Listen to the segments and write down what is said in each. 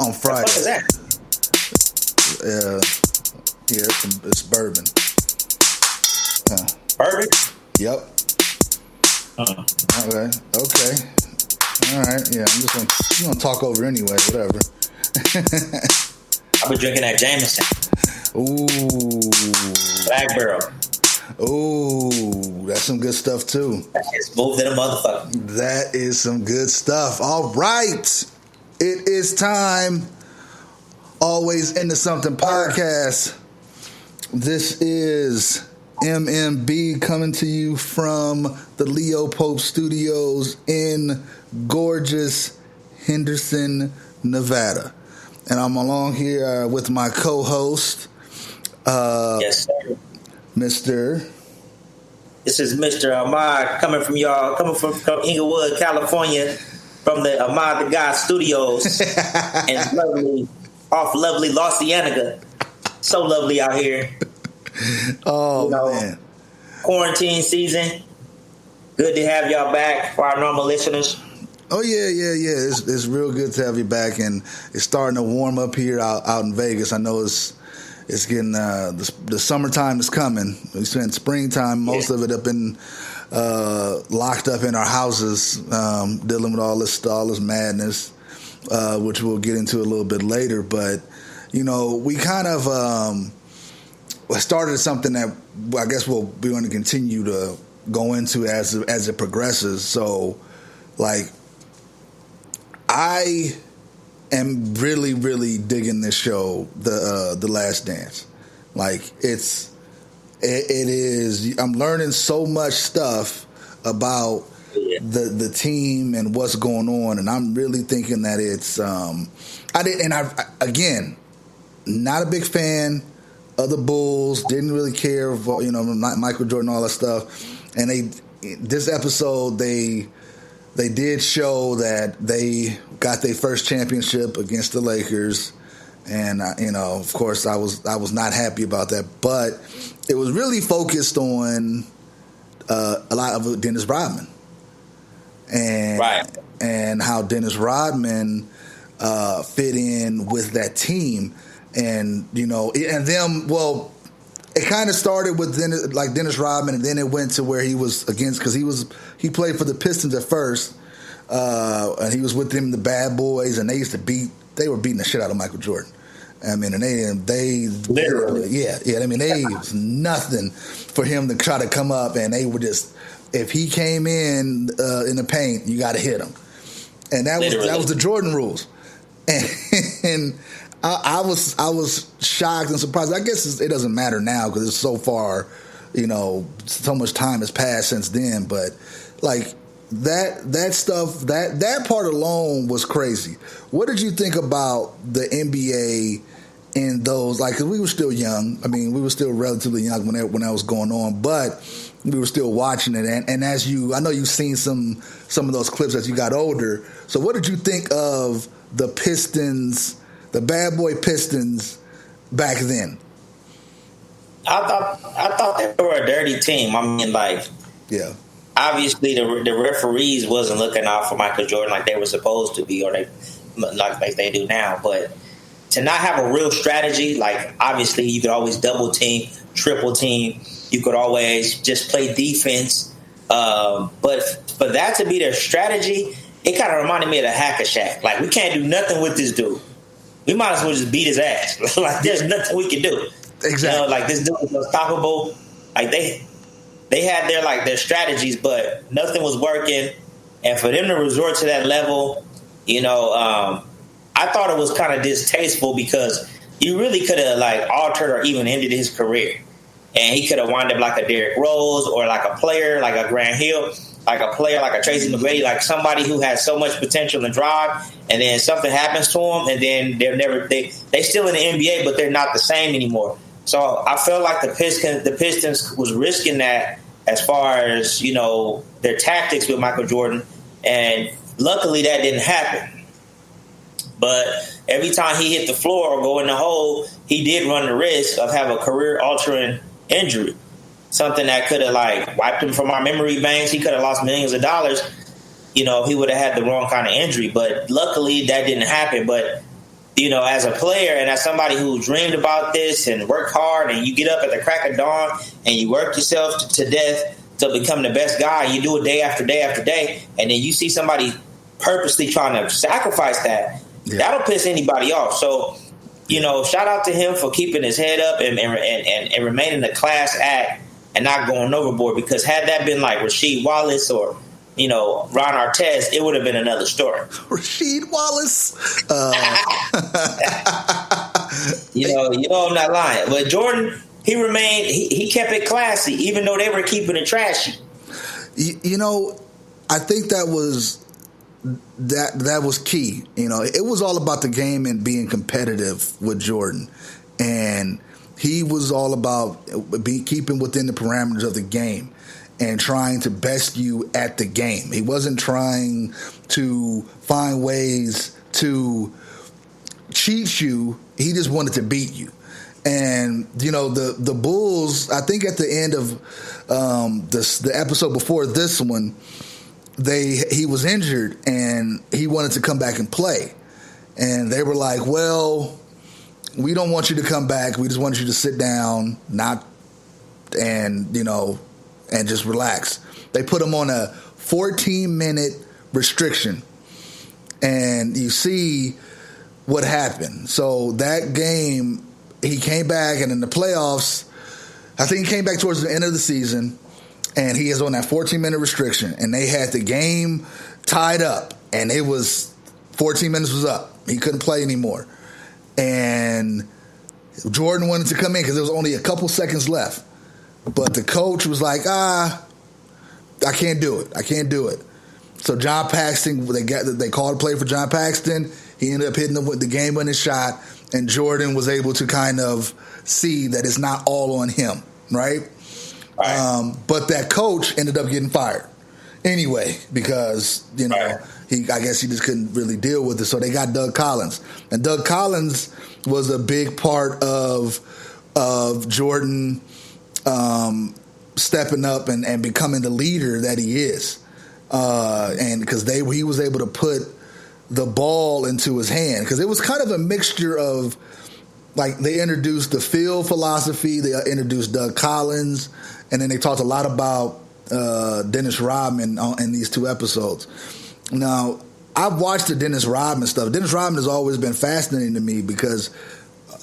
on Friday. What is that? It's bourbon. Bourbon? Yep. Okay. All right. Yeah, I'm just gonna talk over anyway. Whatever. I've been drinking that Jameson. Ooh. Black Barrel. Ooh, that's some good stuff too. It's smooth than a motherfucker. That is some good stuff. All right. It is time. Always Into Something podcast. This is MMB coming to you from the Leo Pope Studios in gorgeous Henderson, Nevada. And I'm along here with my co-host, yes, sir. Mr. This is Mr. Ahmad coming from Inglewood, California, from the Ahmad the God Studios, and lovely Los Cienega. So lovely out here. Oh, man. Quarantine season. Good to have y'all back for our normal listeners. Oh, yeah. It's real good to have you back, and it's starting to warm up here out in Vegas. I know it's getting the summertime is coming. We spent springtime, most of it up in locked up in our houses, dealing with all this madness, which we'll get into a little bit later. But we kind of started something that I guess we're going to continue to go into as it progresses. So, I am really, really digging this show, The Last Dance. It is. I'm learning so much stuff about the team and what's going on, and I'm really thinking that it's. Again, not a big fan of the Bulls. Didn't really care for Michael Jordan, all that stuff, and this episode they did show that they got their first championship against the Lakers, and of course, I was not happy about that. But it was really focused on a lot of Dennis Rodman, and how Dennis Rodman fit in with that team, and them. Well, it kind of started with Dennis Rodman, and then it went to where he was against, because he played for the Pistons at first, and he was with them, the Bad Boys, and they were beating the shit out of Michael Jordan. I mean, and they literally, I mean, they was nothing for him to try to come up, and they were just, if he came in the paint, you got to hit him, and that was the Jordan rules, and I was shocked and surprised. I guess it doesn't matter now because it's so far, so much time has passed since then. But that stuff, that part alone was crazy. What did you think about the NBA in those? Because we were still young. I mean, we were still relatively young when that was going on, but we were still watching it. And I know you've seen some of those clips as you got older. So what did you think of the Pistons? The Bad Boy Pistons back then? I thought they were a dirty team. I mean, obviously the referees wasn't looking out for Michael Jordan like they were supposed to be, or like they do now. But to not have a real strategy, obviously you could always double team, triple team. You could always just play defense. But for that to be their strategy, it kind of reminded me of the Hack-a-Shaq. We can't do nothing with this dude. We might as well just beat his ass. There's nothing we can do. Exactly. This dude was unstoppable. They had their strategies, but nothing was working. And for them to resort to that level, I thought it was kind of distasteful, because you really could have altered or even ended his career. And he could have wound up like a Derrick Rose, or like a player like a Grant Hill, like a player like a Tracy McGrady, like somebody who has so much potential and drive, and then something happens to them, and then they still in the NBA, but they're not the same anymore. So I felt like the Pistons was risking that as far as their tactics with Michael Jordan, and luckily that didn't happen. But every time he hit the floor or go in the hole, he did run the risk of having a career-altering injury. Something that could have wiped him from our memory banks. He could have lost millions of dollars, if he would have had the wrong kind of injury. But luckily that didn't happen. But as a player and as somebody who dreamed about this and worked hard, and you get up at the crack of dawn and you work yourself to death to become the best guy, you do it day after day after day, and then you see somebody purposely trying to sacrifice that, that'll piss anybody off. So, shout out to him for keeping his head up and remaining a class act and not going overboard, because had that been like Rasheed Wallace or Ron Artest, it would have been another story. Rasheed Wallace. I'm not lying. But Jordan, he remained, he kept it classy, even though they were keeping it trashy. I think that was key. It was all about the game and being competitive with Jordan. And he was all about keeping within the parameters of the game and trying to best you at the game. He wasn't trying to find ways to cheat you. He just wanted to beat you. And, the Bulls, I think at the end of the episode before this one, he was injured and he wanted to come back and play. And they were like, well, we don't want you to come back. We just want you to sit down, and just relax. They put him on a 14-minute restriction. And you see what happened. So that game, he came back, and in the playoffs, I think he came back towards the end of the season, and he is on that 14-minute restriction. And they had the game tied up, and it was 14 minutes was up. He couldn't play anymore. And Jordan wanted to come in because there was only a couple seconds left. But the coach was like, I can't do it. So John Paxton, they called a play for John Paxton. He ended up hitting the game-winning shot, and Jordan was able to kind of see that it's not all on him, right? But that coach ended up getting fired anyway because, I guess he just couldn't really deal with it. So they got Doug Collins. And Doug Collins was a big part of Jordan stepping up and becoming the leader that he is. And because he was able to put the ball into his hand. Because it was kind of a mixture of, like, they introduced the field philosophy, they introduced Doug Collins, and then they talked a lot about Dennis Rodman in these two episodes. Now, I've watched the Dennis Rodman stuff. Dennis Rodman has always been fascinating to me because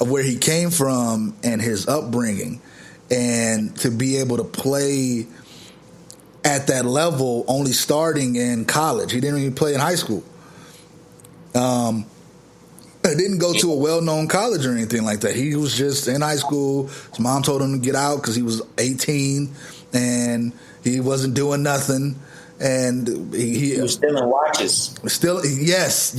of where he came from and his upbringing. And to be able to play at that level only starting in college. He didn't even play in high school. He didn't go to a well-known college or anything like that. He was just in high school. His mom told him to get out because he was 18 and he wasn't doing nothing. And he was stealing watches. Yes.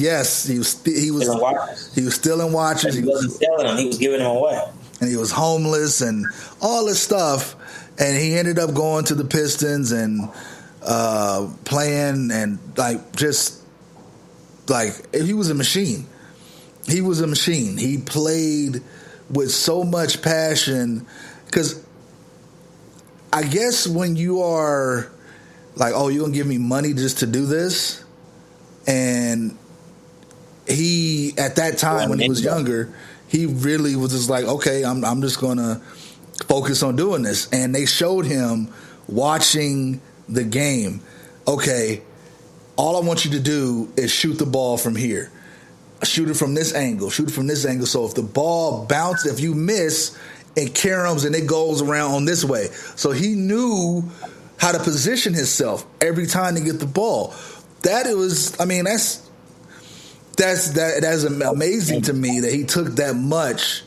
He was stealing watches. He was stealing watches. He wasn't selling them. He was giving them away. And he was homeless and all this stuff. And he ended up going to the Pistons and playing and he was a machine. He was a machine. He played with so much passion because I guess when you are like, oh, you're going to give me money just to do this? And he, at that time when he was younger, he really was just like, okay, I'm just going to focus on doing this. And they showed him watching the game, okay, all I want you to do is shoot the ball from here. Shoot it from this angle. Shoot it from this angle. So if the ball bounces, if you miss, it caroms and it goes around on this way. So he knew how to position himself every time to get the ball. That's amazing to me that he took that much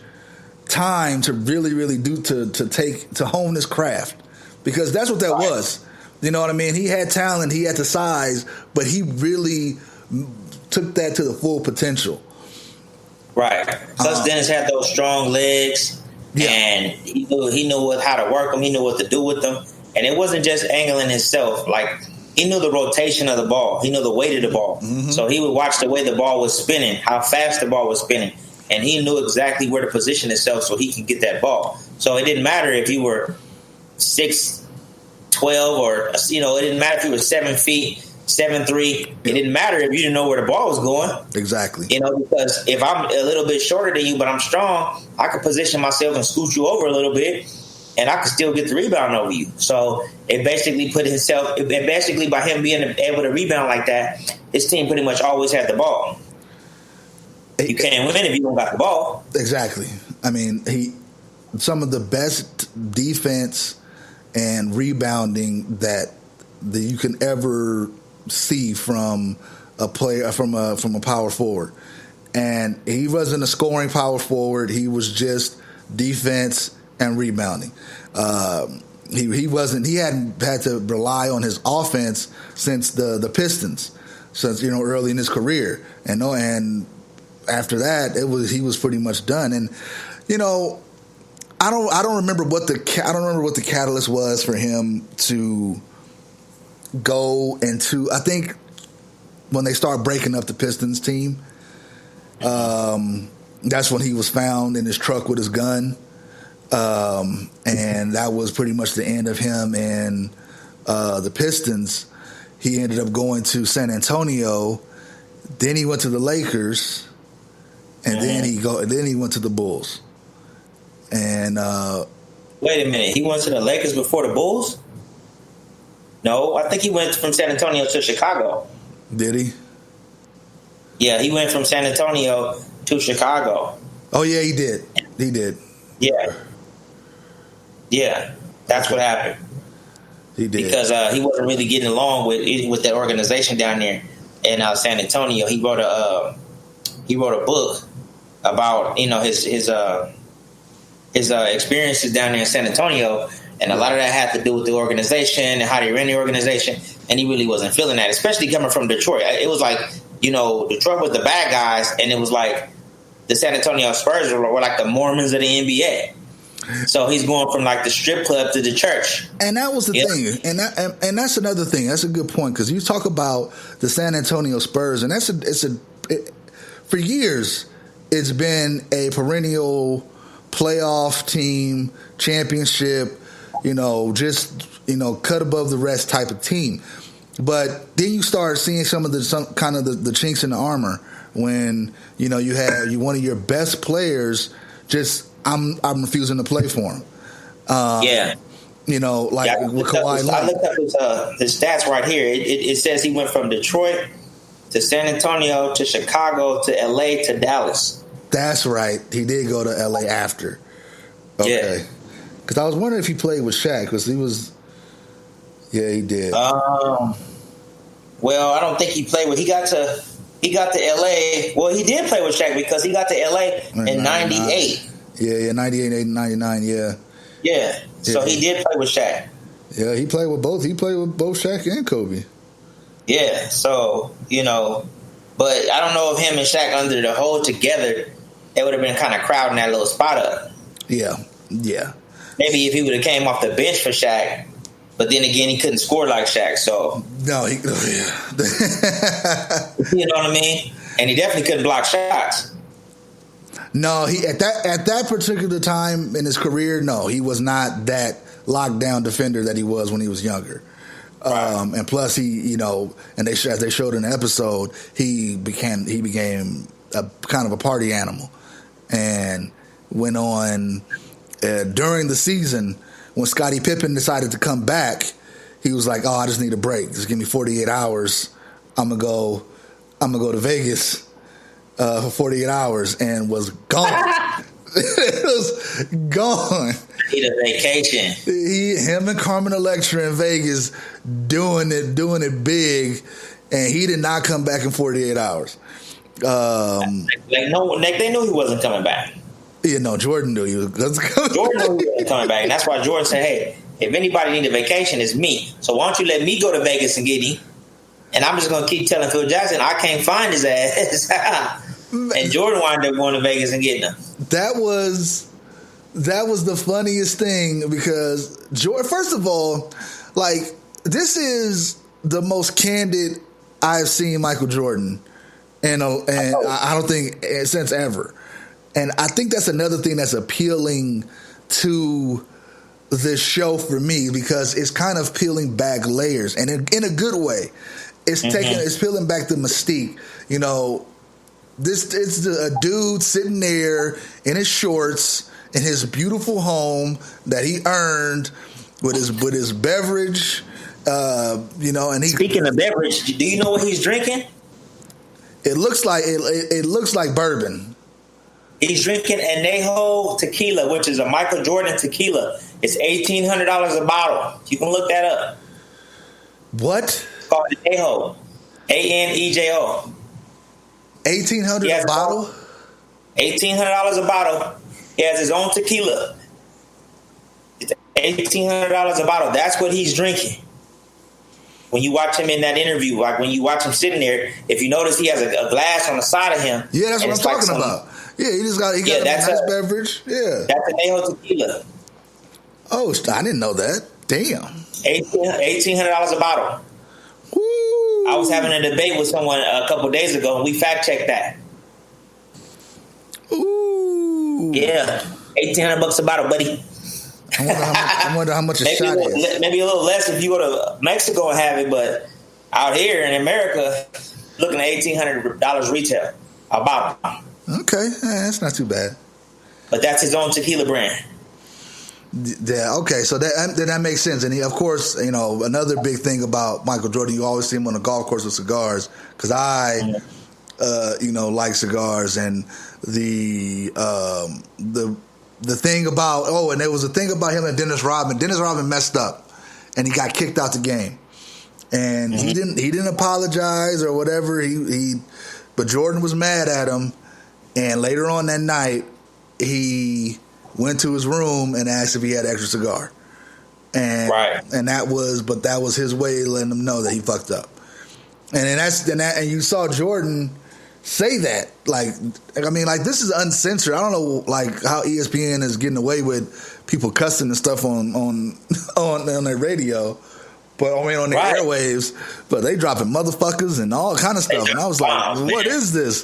time to really, really to hone his craft, because that's what that was. You know what I mean? He had talent, he had the size, but he really took that to the full potential. Right. Plus, Dennis had those strong legs, and he knew how to work them. He knew what to do with them, and it wasn't just angling himself. Like, he knew the rotation of the ball. He knew the weight of the ball. Mm-hmm. So he would watch the way the ball was spinning, how fast the ball was spinning, and he knew exactly where to position himself so he could get that ball. So it didn't matter if you were 6'12", or it didn't matter if you were 7 feet 7'3", it didn't matter if you didn't know where the ball was going. Exactly. Because if I'm a little bit shorter than you, but I'm strong, I could position myself and scoot you over a little bit, and I could still get the rebound over you. So it basically by him being able to rebound like that, his team pretty much always had the ball. You can't win if you don't got the ball. Exactly. I mean, some of the best defense and rebounding that you can ever see from a player, from a power forward. And he wasn't a scoring power forward. He was just defense and rebounding. He hadn't had to rely on his offense since the Pistons, since early in his career. And after that, he was pretty much done. And I don't remember what the catalyst was for him to go into. I think when they start breaking up the Pistons team, that's when he was found in his truck with his gun, and that was pretty much the end of him and the Pistons. He ended up going to San Antonio, then he went to the Lakers, and then he went to the Bulls. And wait a minute, he went to the Lakers before the Bulls? No, I think he went from San Antonio to Chicago. Did he? Yeah, he went from San Antonio to Chicago. Oh, yeah, he did. He did. Yeah. Yeah, that's what happened. He did. Because he wasn't really getting along with the organization down there in San Antonio. He wrote a book about his experiences down there in San Antonio. And a lot of that had to do with the organization and how they ran the organization. And he really wasn't feeling that, especially coming from Detroit. It was like, Detroit was the bad guys, and it was like the San Antonio Spurs were like the Mormons of the NBA. So he's going from like the strip club to the church. And that was the thing. And that's another thing. That's a good point, because you talk about the San Antonio Spurs, and for years it's been a perennial playoff team, championship, cut above the rest type of team. But then you start seeing some kind of the chinks in the armor when you have one of your best players just I'm refusing to play for him. With Kawhi Leonard. I looked up his stats right here. It says he went from Detroit to San Antonio to Chicago to LA to Dallas. That's right. He did go to LA after. Okay. Yeah. Because I was wondering if he played with Shaq, because he was. Yeah, he did. Well, I don't think he played with. He got to LA. Well, he did play with Shaq, because he got to LA in '98. Yeah, 98, 99, yeah. Yeah. So he did play with Shaq. Yeah, he played with both. He played with both Shaq and Kobe. Yeah. So but I don't know if him and Shaq under the hold together, it would have been kind of crowding that little spot up. Yeah. Maybe if he would have came off the bench for Shaq, but then again, he couldn't score like Shaq. So no, you know what I mean? And he definitely couldn't block shots. No, he at that particular time in his career, no, he was not that lockdown defender that he was when he was younger. Right. And plus, he, and as they showed in the episode, he became a kind of a party animal, and went on during the season when Scottie Pippen decided to come back. He was like, "Oh, I just need a break. Just give me 48 hours. I'm gonna go to Vegas for 48 hours," and was gone. It was gone. Need a vacation. Him and Carmen Electra in Vegas doing it big, and he did not come back in 48 hours. They knew he wasn't coming back. Jordan knew he was coming. Jordan knew he wasn't coming back, and that's why Jordan said, "Hey, if anybody need a vacation, it's me. So why don't you let me go to Vegas and get him? And I'm just gonna keep telling Phil Jackson I can't find his ass." And Jordan wound up going to Vegas and getting him. That was the funniest thing, because Jordan, first of all, like, this is the most candid I've seen Michael Jordan, and I don't think since ever. And I think that's another thing that's appealing to this show for me, because it's kind of peeling back layers, and in a good way. it's it's peeling back the mystique. You know, it's a dude sitting there in his shorts in his beautiful home that he earned with his beverage. You know, and speaking of beverage, do you know what he's drinking? It looks like bourbon. He's drinking Añejo tequila, which is a Michael Jordan tequila. It's $1,800 a bottle. You can look that up. What? It's called Añejo. ANEJO. $1,800 a bottle? $1,800 a bottle. He has his own tequila. It's $1,800 a bottle. That's what he's drinking. When you watch him in that interview, like when you watch him sitting there, if you notice he has a glass on the side of him. Yeah, that's what I'm talking about. Yeah, he got a nice beverage. Yeah. That's Añejo tequila. Oh, I didn't know that. Damn. $1,800 a bottle. Woo. I was having a debate with someone a couple of days ago, and we fact checked that. Ooh. Yeah, $1,800 a bottle, buddy. I wonder how much a shot is. Maybe a little less if you go to Mexico and have it, but out here in America, looking at $1,800 retail a bottle. Okay, that's not too bad. But that's his own tequila brand. Yeah, okay, so that makes sense. And of course, you know, another big thing about Michael Jordan, you always see him on the golf course with cigars, because you know, like cigars. And the thing about and there was a thing about him and Dennis Rodman. Dennis Rodman messed up, and he got kicked out the game, and he didn't apologize or whatever. But Jordan was mad at him, and later on that night he went to his room and asked if he had an extra cigar. And that was his way of letting him know that he fucked up. And you saw Jordan say that. Like, I mean, like, this is uncensored. I don't know, like, how ESPN is getting away with people cussing and stuff on their radio, but I mean on the airwaves. But they dropping motherfuckers and all kind of stuff. And I was like, what is this?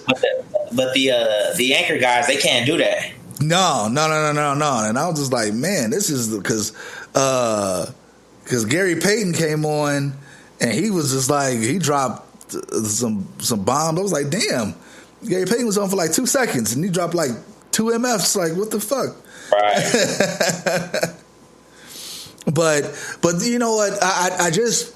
But the anchor guys, they can't do that. No. And I was just like, man, this is because Gary Payton came on and he was just like, he dropped some bombs. I was like, damn, Gary Payton was on for like 2 seconds and he dropped like 2 MFs. Like, what the fuck? Right. But you know what? I just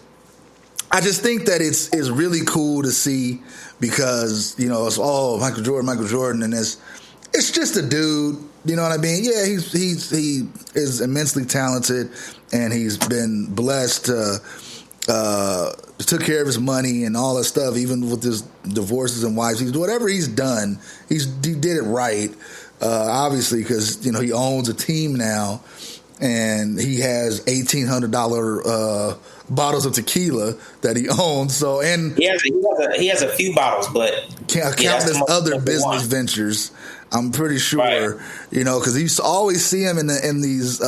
think that it's really cool to see, because, you know, it's all Michael Jordan, and it's just a dude, you know what I mean? Yeah, he is immensely talented, and he's been blessed to took care of his money and all that stuff, even with his divorces and wives. Whatever he's done, he did it right, obviously, because, you know, he owns a team now, and he has $1,800 bottles of tequila that he owns. So, and he has a few bottles, but countless other business ventures. I'm pretty sure, you know, because you always see him in this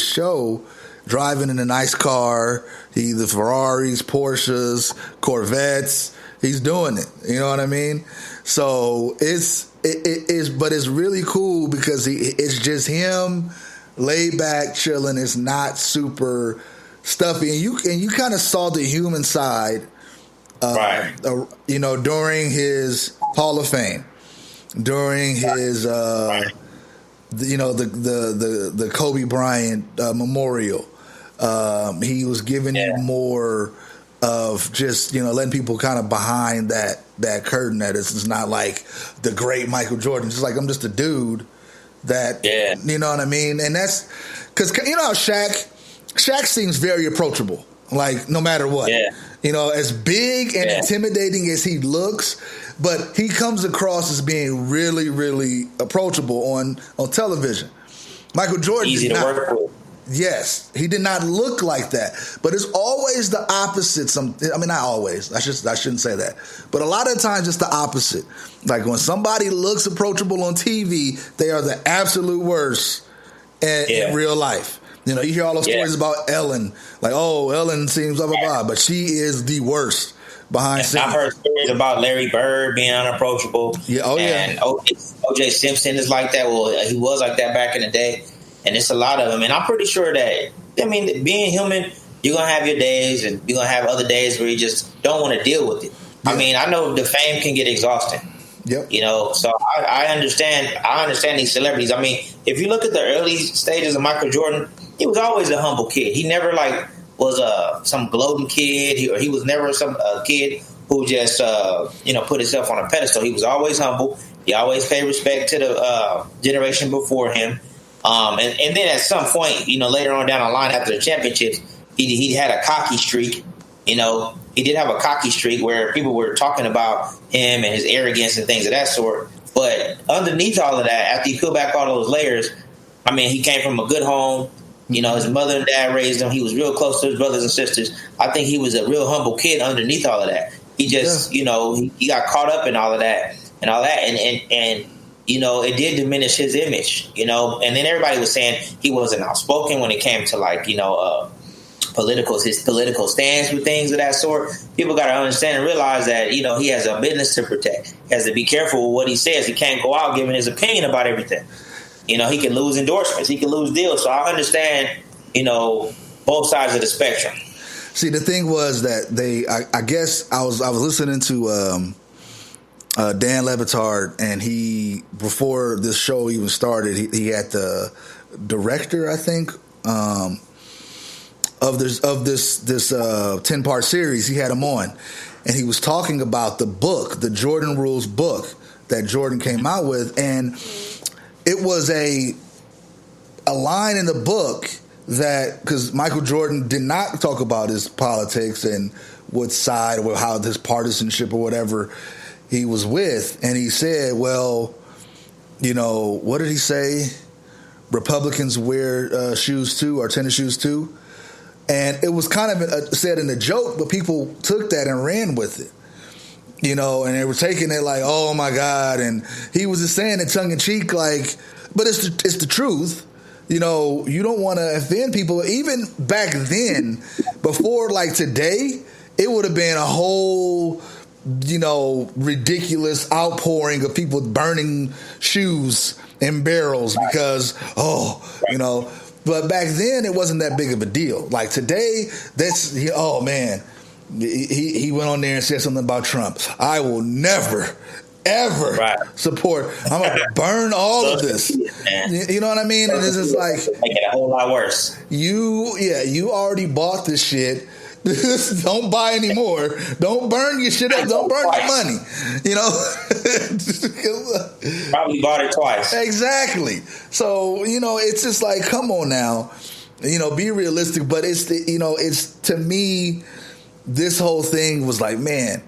show driving in a nice car. The Ferraris, Porsches, Corvettes. He's doing it. You know what I mean? So but it's really cool because it's just him, laid back, chilling. It's not super stuffy, and you kind of saw the human side, you know, during his Hall of Fame, during his, you know, the Kobe Bryant memorial. He was giving you more of just, you know, letting people kind of behind that curtain, that it's not like the great Michael Jordan. It's just like, I'm just a dude that, you know what I mean? And that's because, you know, how Shaq seems very approachable, like, no matter what. You know, as big and intimidating as he looks, but he comes across as being really, really approachable on television. Michael Jordan easy to work with. Yes, he did not look like that, but it's always the opposite. I mean, not always. I shouldn't say that, but a lot of times it's the opposite. Like, when somebody looks approachable on TV, they are the absolute worst in real life. You know, you hear all those stories about Ellen, like, oh, Ellen seems blah blah blah, but she is the worst behind scenes. I've heard stories about Larry Bird being unapproachable. And O.J. Simpson is like that. Well, he was like that back in the day. And it's a lot of them. And I'm pretty sure that, I mean, being human, you're gonna have your days, and you're gonna have other days where you just don't want to deal with it. Yeah. I mean, I know the fame can get exhausting. Yep. You know, so I understand. I understand these celebrities. I mean, if you look at the early stages of Michael Jordan, he was always a humble kid. He never was some gloating kid, he was never some kid who just put himself on a pedestal. He was always humble. He always paid respect to the generation before him. And then at some point, later on down the line after the championships, he had a cocky streak. He did have a cocky streak where people were talking about him and his arrogance and things of that sort. But underneath all of that, after you peel back all those layers, I mean, he came from a good home. His mother and dad raised him. He was real close to his brothers and sisters. I think he was a real humble kid underneath all of that. He just, he got caught up in all of that and all that. And it did diminish his image, and then everybody was saying he wasn't outspoken when it came to his political stance with things of that sort. People got to understand and realize that, he has a business to protect. He has to be careful with what he says. He can't go out giving his opinion about everything. He can lose endorsements. He can lose deals. So I understand, both sides of the spectrum. See, the thing was that I guess I was listening to Dan Levitard, and before this show even started, he had the director, I think, of this 10-part series. He had him on, and he was talking about the book, the Jordan Rules book that Jordan came out with, and it was a line in the book that, because Michael Jordan did not talk about his politics and what side or how this partisanship or whatever he was with, and he said, well, what did he say? Republicans wear shoes too, or tennis shoes too. And it was kind of said in a joke, but people took that and ran with it. And they were taking it like, oh my God. And he was just saying it tongue in cheek, but it's the truth. You don't want to offend people. Even back then, before today, it would have been a whole, ridiculous outpouring of people burning shoes in barrels because, but back then it wasn't that big of a deal. Like today, oh man, he went on there and said something about Trump. I will never, ever support. I'm going to burn all of this. You know what I mean? And it's just make it a whole lot worse. You already bought this shit. Don't buy anymore. Don't burn your shit up. Don't burn your money. Probably bought it twice. Exactly. So, it's just come on now. Be realistic. But it's to me, this whole thing was man,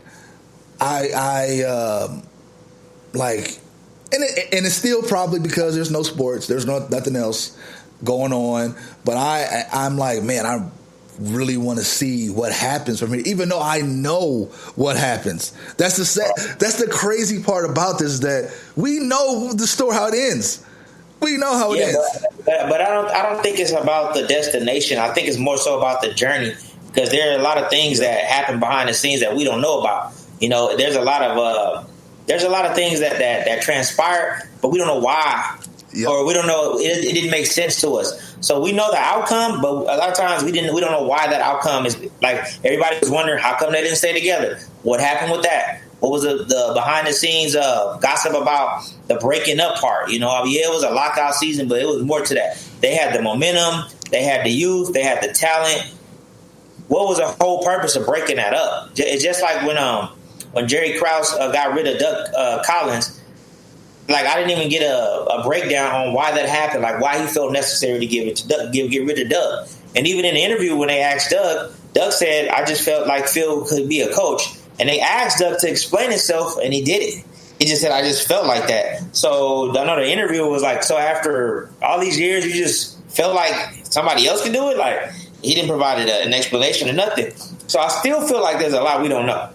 and it's still probably because there's no sports. There's nothing else going on. But I'm man, I really want to see what happens from here, even though I know what happens. That's the crazy part about this, that we know the story, how it ends. We know how it ends. But I don't think it's about the destination. I think it's more so about the journey, because there are a lot of things that happen behind the scenes that we don't know about. There's a lot of things that transpire, but we don't know why. Yep. Or we don't know, it didn't make sense to us. So we know the outcome, but a lot of times we don't know why that outcome is. Everybody was wondering, how come they didn't stay together? What happened with that? What was the behind the scenes gossip about the breaking up part? It was a lockout season, but it was more to that. They had the momentum, they had the youth, they had the talent. What was the whole purpose of breaking that up? It's just like when Jerry Krause got rid of Doug Collins. I didn't even get a breakdown on why that happened, why he felt necessary to get rid of Doug. And even in the interview when they asked Doug said, I just felt like Phil could be a coach. And they asked Doug to explain himself, and he did it. He just said, I just felt like that. So I know the interviewer was so after all these years, you just felt like somebody else could do it? He didn't provide an explanation or nothing. So I still feel like there's a lot we don't know.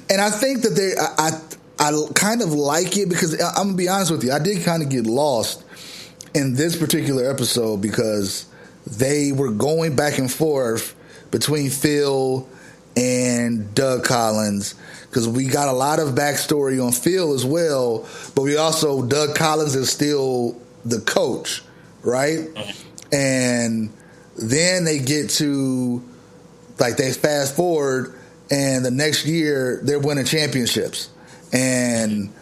And I think that I kind of like it, because I'm going to be honest with you, I did kind of get lost in this particular episode because they were going back and forth between Phil and Doug Collins, because we got a lot of backstory on Phil as well, but Doug Collins is still the coach, right? And then they get to like they fast forward, and the next year they're winning championships, and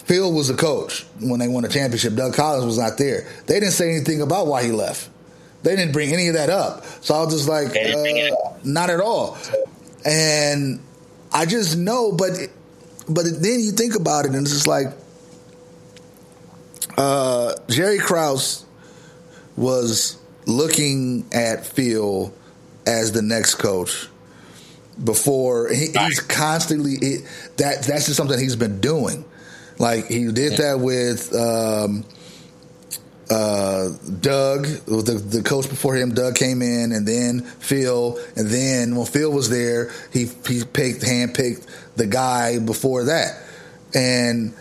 Phil was the coach when they won the championship. Doug Collins was not there. They didn't say anything about why he left. They didn't bring any of that up. So I was just like, not at all. And I just know, but then you think about it, and it's just like Jerry Krause was looking at Phil as the next coach before he's constantly that's just something he's been doing. Like he did that with Doug, the coach before him. Doug came in, and then Phil, and then when Phil was there, he handpicked the guy before that, and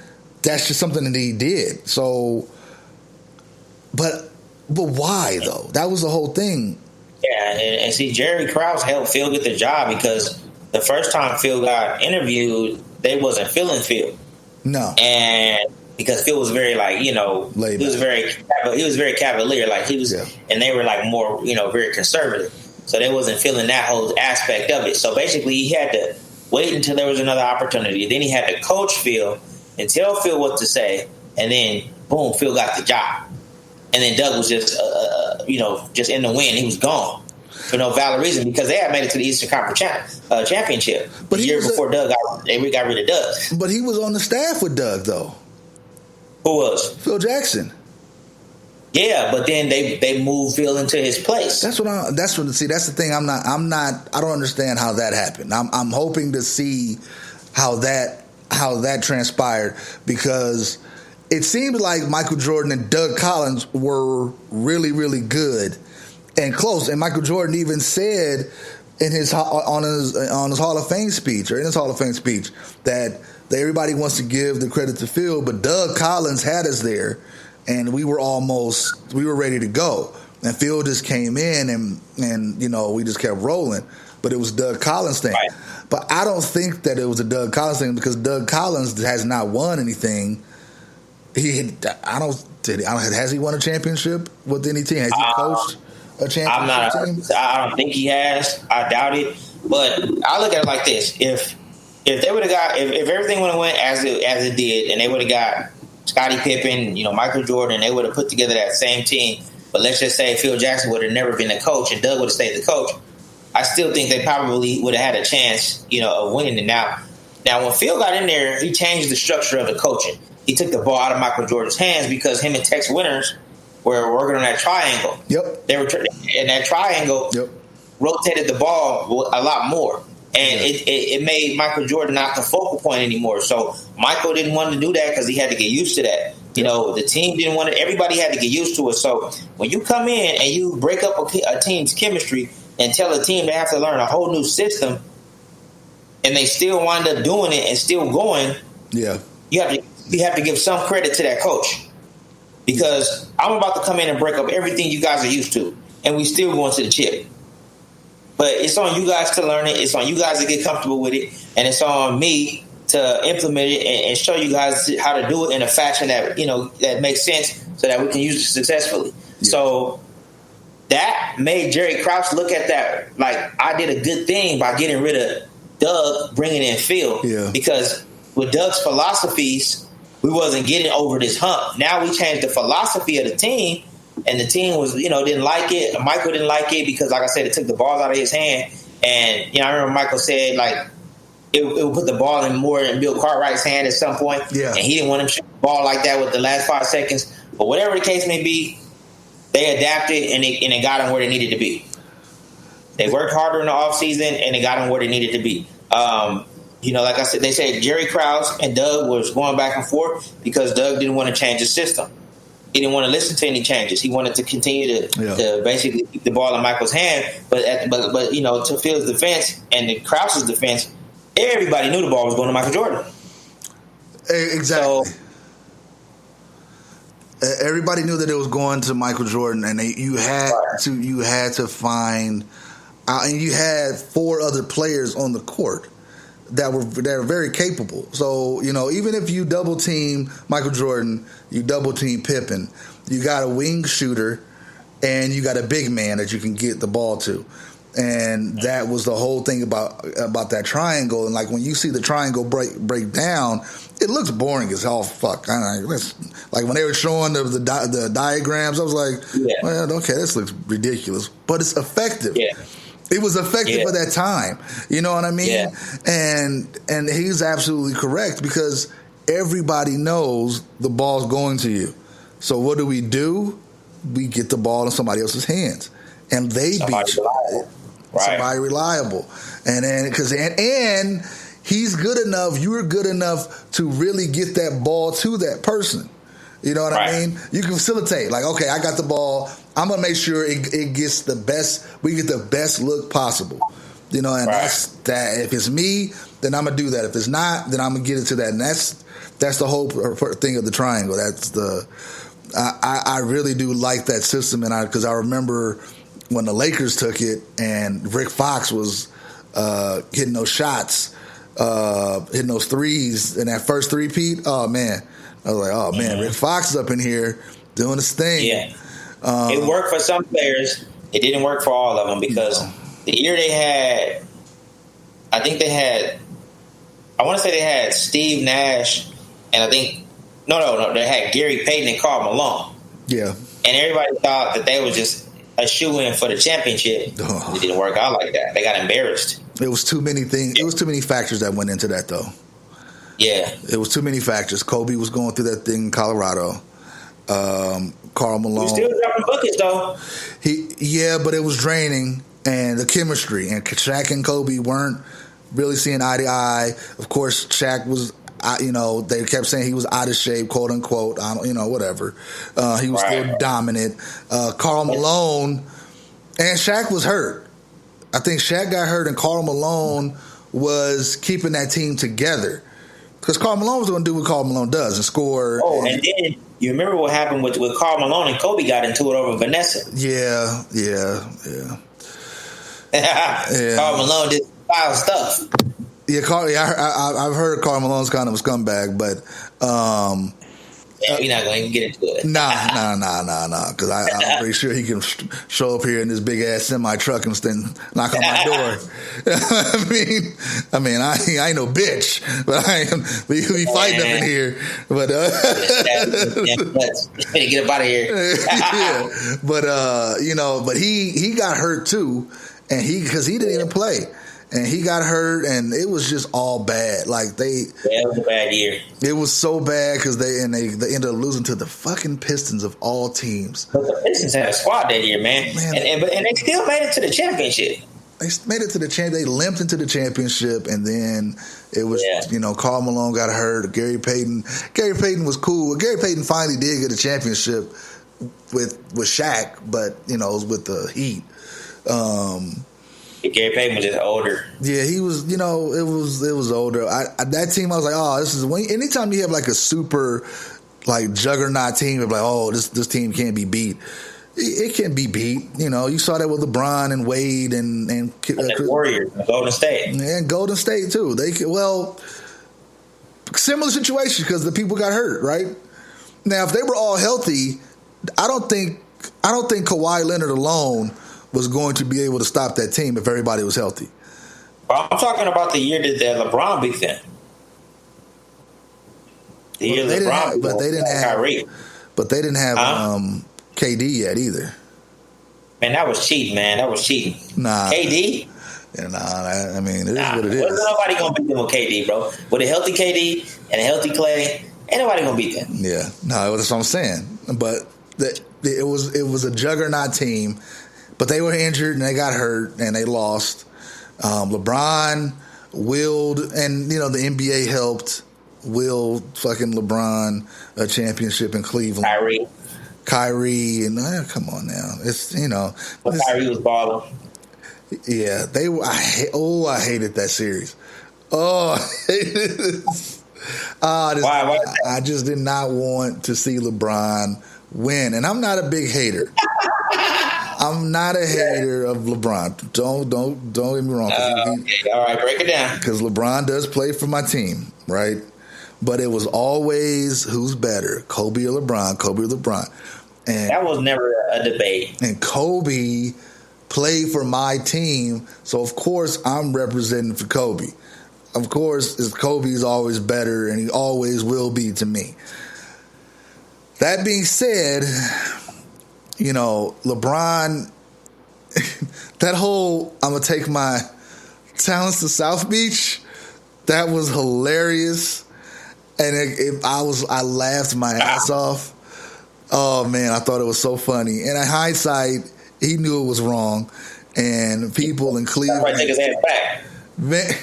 that's just something that he did. So, but why though? That was the whole thing. Yeah, and see, Jerry Krause helped Phil get the job because the first time Phil got interviewed, they wasn't feeling Phil. No, and because Phil was very he was very cavalier, like he was, and they were like more very conservative, so they wasn't feeling that whole aspect of it. So basically, he had to wait until there was another opportunity. Then he had to coach Phil and tell Phil what to say, and then boom, Phil got the job. And then Doug was just, just in the wind. He was gone for no valid reason because they had made it to the Eastern Conference Championship the year before Doug got rid of Doug. But he was on the staff with Doug, though. Who was? Phil Jackson. Yeah, but then they moved Phil into his place. That's the thing. I don't understand how that happened. I'm hoping to see how that transpired, because it seemed like Michael Jordan and Doug Collins were really, really good and close. And Michael Jordan even said in his Hall of Fame speech, that everybody wants to give the credit to Phil, but Doug Collins had us there, and we were ready to go. And Phil just came in, and we just kept rolling. But it was Doug Collins' thing. Right. But I don't think that it was a Doug Collins thing, because Doug Collins has not won anything. Has he won a championship with any team? Has he coached a championship team? I don't think he has. I doubt it. But I look at it like this: if they would have if everything would have went as it did, and they would have got Scottie Pippen, Michael Jordan, they would have put together that same team. But let's just say Phil Jackson would have never been the coach, and Doug would have stayed the coach. I still think they probably would have had a chance, of winning it. Now when Phil got in there, he changed the structure of the coaching. He took the ball out of Michael Jordan's hands because him and Tex Winters were working on that triangle. Yep. They were in that triangle. Yep. Rotated the ball a lot more, and it made Michael Jordan not the focal point anymore. So Michael didn't want to do that because he had to get used to that. The team didn't want it. Everybody had to get used to it. So when you come in and you break up a team's chemistry and tell a team they have to learn a whole new system, and they still wind up doing it and still going, you have to give some credit to that coach, because I'm about to come in and break up everything you guys are used to, and we still going to the chip. But it's on you guys to learn it. It's on you guys to get comfortable with it, and it's on me to implement it and show you guys how to do it in a fashion that that makes sense, so that we can use it successfully. Yeah. So that made Jerry Krause look at that like I did a good thing by getting rid of Doug, bringing in Phil, because with Doug's philosophies, we wasn't getting over this hump. Now we changed the philosophy of the team, and the team was, didn't like it. Michael didn't like it because, like I said, it took the balls out of his hand. And, I remember Michael said, like, it would put the ball in Bill Cartwright's hand at some point. Yeah. And he didn't want him to shoot the ball like that with the last 5 seconds. But whatever the case may be, they adapted and it got them where they needed to be. They worked harder in the offseason, and it got them where they needed to be. Like I said, they said Jerry Krause and Doug was going back and forth because Doug didn't want to change the system. He didn't want to listen to any changes. He wanted to continue to basically keep the ball in Michael's hand. But to Phil's defense and the Krause's defense, everybody knew the ball was going to Michael Jordan. Exactly. So, everybody knew that it was going to Michael Jordan, and you had to find, and you had 4 other players on the court that were very capable. So, even if you double team Michael Jordan, you double team Pippen, you got a wing shooter and you got a big man that you can get the ball to. And that was the whole thing about that triangle. And like when you see the triangle break down, it looks boring as hell. Fuck. Like when they were showing the diagrams, I was like, well, okay, this looks ridiculous, but it's effective. Yeah. It was effective at that time. You know what I mean? Yeah. And he's absolutely correct, because everybody knows the ball's going to you. So what do? We get the ball in somebody else's hands, and they beat you. Right. Somebody reliable, and then he's good enough. You're good enough to really get that ball to that person. You know what I mean? You can facilitate. Like, okay, I got the ball. I'm gonna make sure it gets the best. We get the best look possible. You know, and that's that. If it's me, then I'm gonna do that. If it's not, then I'm gonna get it to that. And that's the whole thing of the triangle. That's the. I really do like that system, and because I remember when the Lakers took it and Rick Fox was hitting those shots, hitting those threes in that first three-peat. Oh man, I was like, oh man, Rick Fox is up in here doing his thing. Yeah, it worked for some players. It didn't work for all of them, because the year they had, I think they had, I want to say they had Steve Nash, and I think no, they had Gary Payton and Karl Malone. Yeah, and everybody thought that they was just a shoe-in for the championship. It didn't work out like that. They got embarrassed. It was too many things. It was too many factors that went into that, though. Yeah, it was too many factors. Kobe was going through that thing in Colorado. Karl Malone. He was still dropping buckets, though. But it was draining, and the chemistry. And Shaq and Kobe weren't really seeing eye to eye. Of course, Shaq was. They kept saying he was out of shape, quote unquote. Whatever. He was still dominant. Karl Malone and Shaq was hurt. I think Shaq got hurt, and Karl Malone was keeping that team together, because Karl Malone was going to do what Karl Malone does and score. Oh, and then you remember what happened with Karl Malone and Kobe got into it over Vanessa. Yeah. Karl Malone did wild stuff. Yeah, I've heard Karl Malone's kind of a scumbag, but we're not going to even get into it. Nah, because I'm pretty sure he can show up here in this big ass semi truck and then knock on my door. I mean, I ain't no bitch, but we fighting up in here. But get up out of here. Yeah, but he got hurt too, and because he didn't even play. And he got hurt, and it was just all bad. Like it was a bad year. It was so bad because they ended up losing to the fucking Pistons of all teams. But the Pistons had a squad that year, man. And they still made it to the championship. They made it to the championship. They limped into the championship, and then it was Karl Malone got hurt. Gary Payton was cool. Gary Payton finally did get a championship with Shaq, but it was with the Heat. Gary Payton was just older. Yeah, he was. It was older. That team, I was like, oh, this is anytime you have like a super like juggernaut team, of like, oh, this team can't be beat. It can be beat. You saw that with LeBron and Wade and the Warriors, Golden State, and Golden State too. Similar situation because the people got hurt. Right now, if they were all healthy, I don't think Kawhi Leonard alone was going to be able to stop that team if everybody was healthy. Well, I'm talking about the year that LeBron beat them. The year LeBron beat them. Kyrie. But they didn't have KD yet either. Man, that was cheating, man. That was cheating. Nah. KD? Yeah, it is what it is. Wasn't nobody going to beat them with KD, bro. With a healthy KD and a healthy Clay, ain't nobody going to beat them. Yeah. No, that's what I'm saying. But it was a juggernaut team. But they were injured and they got hurt and they lost. LeBron willed, and the NBA helped will fucking LeBron a championship in Cleveland. Kyrie, and come on now, it's But Kyrie was balling. Yeah, they were. I hated that series. Oh, I hated it. Why? I just did not want to see LeBron win, and I'm not a big hater. I'm not a hater of LeBron. Don't get me wrong. Okay. All right, break it down. Because LeBron does play for my team, right? But it was always who's better, Kobe or LeBron, And that was never a debate. And Kobe played for my team, so of course I'm representing for Kobe. Of course, Kobe is always better, and he always will be to me. That being said, LeBron, that whole I'm going to take my talents to South Beach, that was hilarious. And I laughed my ass off. Oh, man, I thought it was so funny. And in hindsight, he knew it was wrong. And people in Cleveland... That's why take his ass back. Man,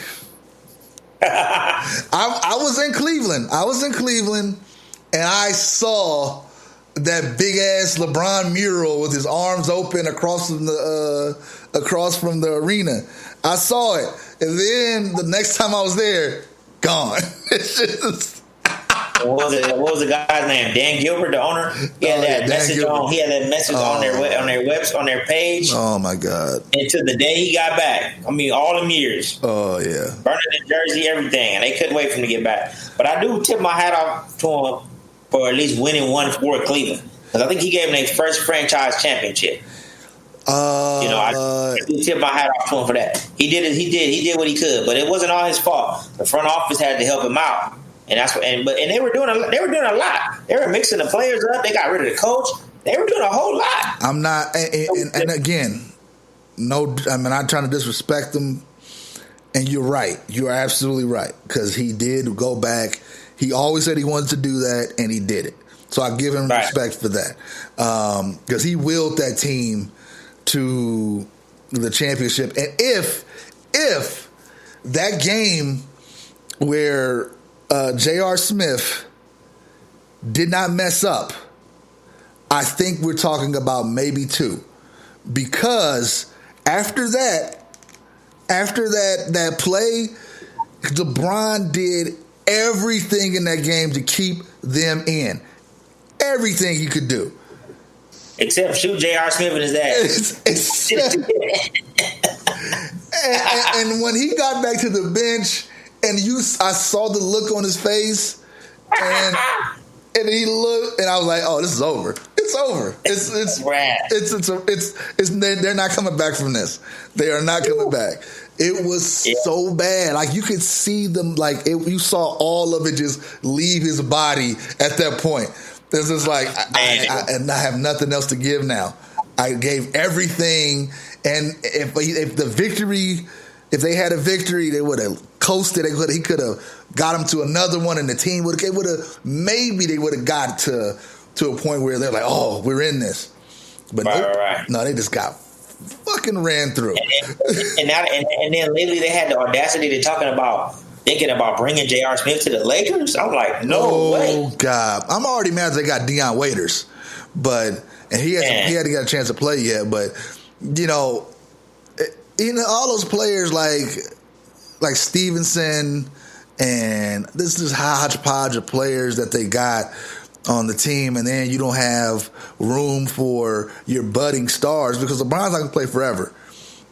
I was in Cleveland, and I saw that big ass LeBron mural with his arms open across from the arena. I saw it, and then the next time I was there, gone. It's just. What was the guy's name? Dan Gilbert, the owner. He had that message on. He had that message on their page. Oh my God! And to the day he got back, I mean, all them years. Oh yeah. Burning the jersey, everything, and they couldn't wait for him to get back. But I do tip my hat off to him for at least winning one for Cleveland, because I think he gave them their first franchise championship. I do tip my hat off to him for that. He did what he could, but it wasn't all his fault. The front office had to help him out. And that's what, and they were doing a lot. They were mixing the players up. They got rid of the coach. They were doing a whole lot. I'm not, and again, I'm not trying to disrespect them. And you're right. You are absolutely right, because he did go back. He always said he wanted to do that, and he did it. So I give him respect for that, because he willed that team to the championship. And if that game where J.R. Smith did not mess up, I think we're talking about maybe 2, because after that play, LeBron did everything in that game to keep them in. Everything he could do. Except shoot J.R. Smith in his ass. And when he got back to the bench, and I saw the look on his face, and he looked, and I was like, "Oh, this is over. It's over. They're not coming back from this. They are not coming back." It was so bad. Like, you could see them. You saw all of it just leave his body at that point. It's just like I have nothing else to give now. I gave everything, and if they had a victory, they would have coasted. He could have got him to another one, and the team would have got to a point where they're like, "Oh, we're in this." But no, they just got fucking ran through. And then lately they had the audacity to thinking about bringing J.R. Smith to the Lakers. I'm like, no way. Oh God, I'm already mad they got Deion Waiters, and he hadn't got a chance to play yet. But all those players like Stevenson, and this is hodgepodge of players that they got on the team, and then you don't have room for your budding stars, because LeBron's not going to play forever.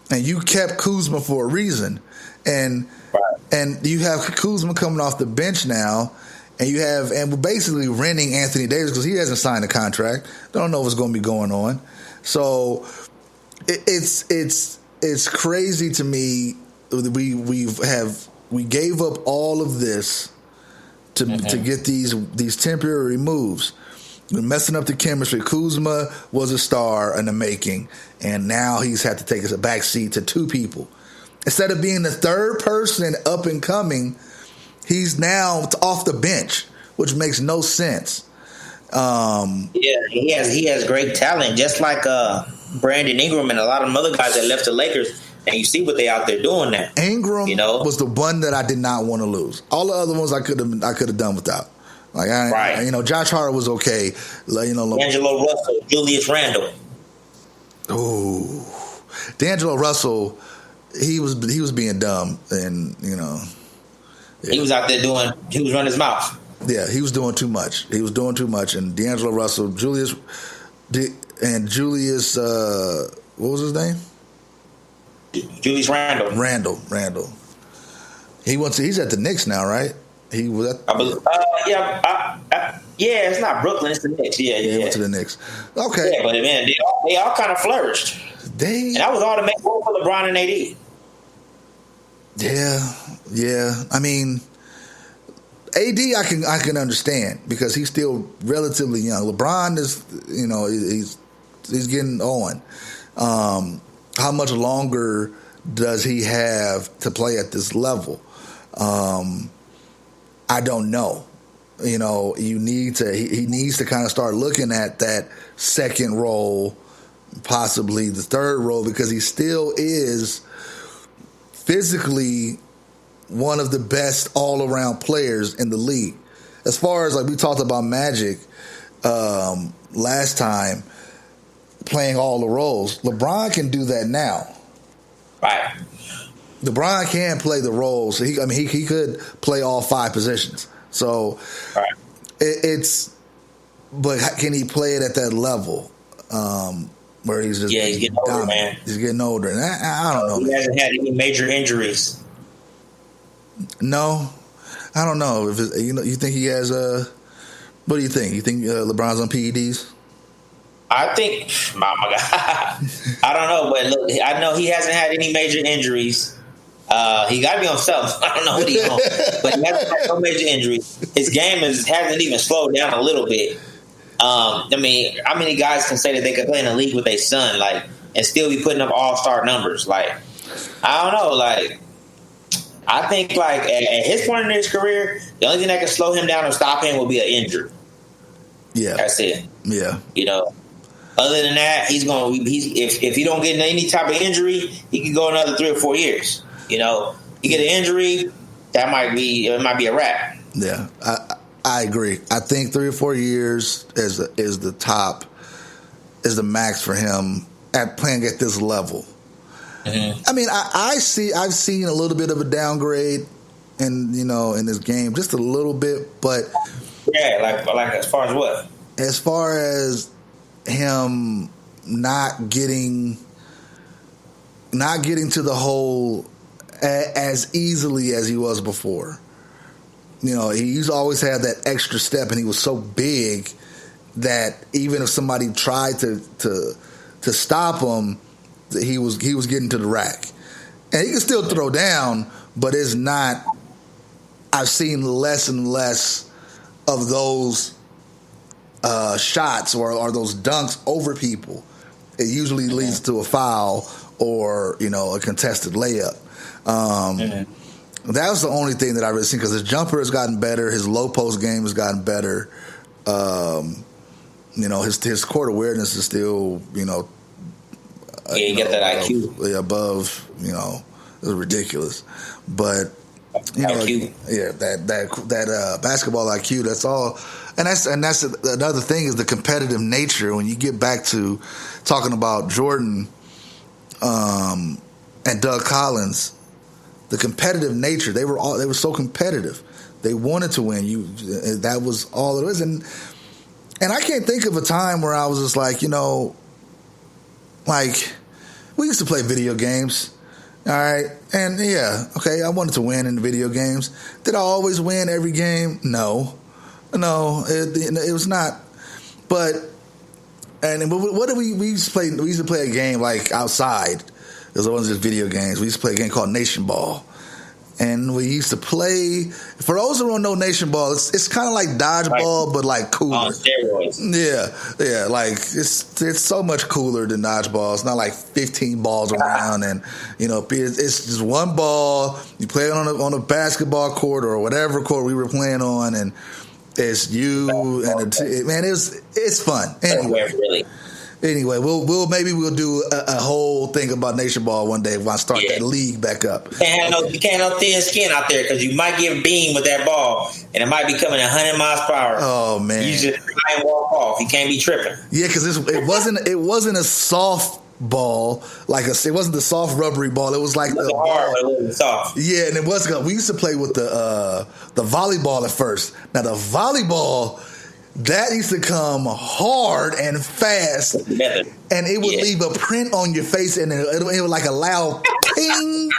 And you kept Kuzma for a reason. And you have Kuzma coming off the bench now, and we're basically renting Anthony Davis because he hasn't signed a contract. Don't know what's going to be going on. So it's crazy to me. We gave up all of this to get these temporary moves. We're messing up the chemistry. Kuzma was a star in the making, and now he's had to take a back seat to 2 people. Instead of being the third person up and coming, he's now off the bench, which makes no sense. He has great talent, just like Brandon Ingram and a lot of them other guys that left the Lakers. And you see what they out there doing now. Ingram was the one that I did not want to lose. All the other ones I could have done without. Josh Hart was okay. D'Angelo Russell, Julius Randle. Oh, D'Angelo Russell. He was being dumb, and he was out there he was running his mouth. Yeah, he was doing too much. And D'Angelo Russell, Julius, what was his name? Julius Randle. Randle. He's at the Knicks now, right? He was at. It's not Brooklyn. It's the Knicks. Yeah. He went to the Knicks. Okay. Yeah, but man, they all kind of flourished. And that was all to make room for LeBron and AD. Yeah. I mean, AD I can understand because he's still relatively young. LeBron is, he's getting on. How much longer does he have to play at this level? I don't know. He needs to kind of start looking at that second role, possibly the third role, because he still is physically one of the best all-around players in the league. As far as, like, we talked about Magic last time, playing all the roles. LeBron can do that now. Right. LeBron can play the roles. He could play all 5 positions. So right. But can he play it at that level? Where he's just he's getting older, man. He's getting older, and I don't know. He hasn't had any major injuries. No, I don't know. If you think he has what do you think? You think LeBron's on PEDs? I think, my God, I don't know, but look, I know he hasn't had any major injuries. He got to be on something. I don't know what he's on, but he hasn't had no major injuries. His game hasn't even slowed down a little bit. How many guys can say that they could play in a league with their son, and still be putting up all-star numbers? I don't know. I think, at his point in his career, the only thing that can slow him down or stop him will be an injury. Yeah, that's it. Yeah, Other than that, if he don't get any type of injury, he could go another 3 or 4 years. You get an injury, it might be a wrap. Yeah, I agree. I think 3 or 4 years is the top, is the max for him at playing at this level. Mm-hmm. I mean, I've seen a little bit of a downgrade in this game, just a little bit, but yeah, like as far as what? As far as him not getting to the hole as easily as he was before. He used to always have that extra step, and he was so big that even if somebody tried to stop him, he was getting to the rack. And he can still throw down, but it's not. I've seen less and less of those shots or those dunks over people. It usually leads to a foul or a contested layup. That was the only thing that I really seen, because his jumper has gotten better, his low post game has gotten better. His court awareness is still you get that IQ above. It's ridiculous, but IQ. that basketball IQ. That's all. And that's another thing, is the competitive nature. When you get back to talking about Jordan and Doug Collins, the competitive nature, they were so competitive. They wanted to win. That was all it was. And I can't think of a time where I was just we used to play video games. All right. And yeah, okay, I wanted to win in the video games. Did I always win every game? No, it was not. But what did we used to play? We used to play a game outside. It wasn't just video games. We used to play a game called Nation Ball. And we used to play, for those who don't know Nation Ball, it's kind of like dodgeball, but cooler. On steroids. Yeah. It's so much cooler than dodgeball. It's not 15 balls around, and it's just one ball. You play it on a basketball court or whatever court we were playing on, and it's you and it's fun. Anyway, we'll do a whole thing about Nation Ball one day when I start that league back up. You can't have no thin skin out there, because you might get beamed with that ball, and it might be coming at 100 miles per hour. Oh man! You just try and walk off. You can't be tripping. Yeah, because it wasn't a soft ball it wasn't the soft rubbery ball. It was hard, but it wasn't soft. Yeah, and it was. We used to play with the volleyball at first. Now the volleyball, that used to come hard and fast, and it would leave a print on your face, and it would a loud ping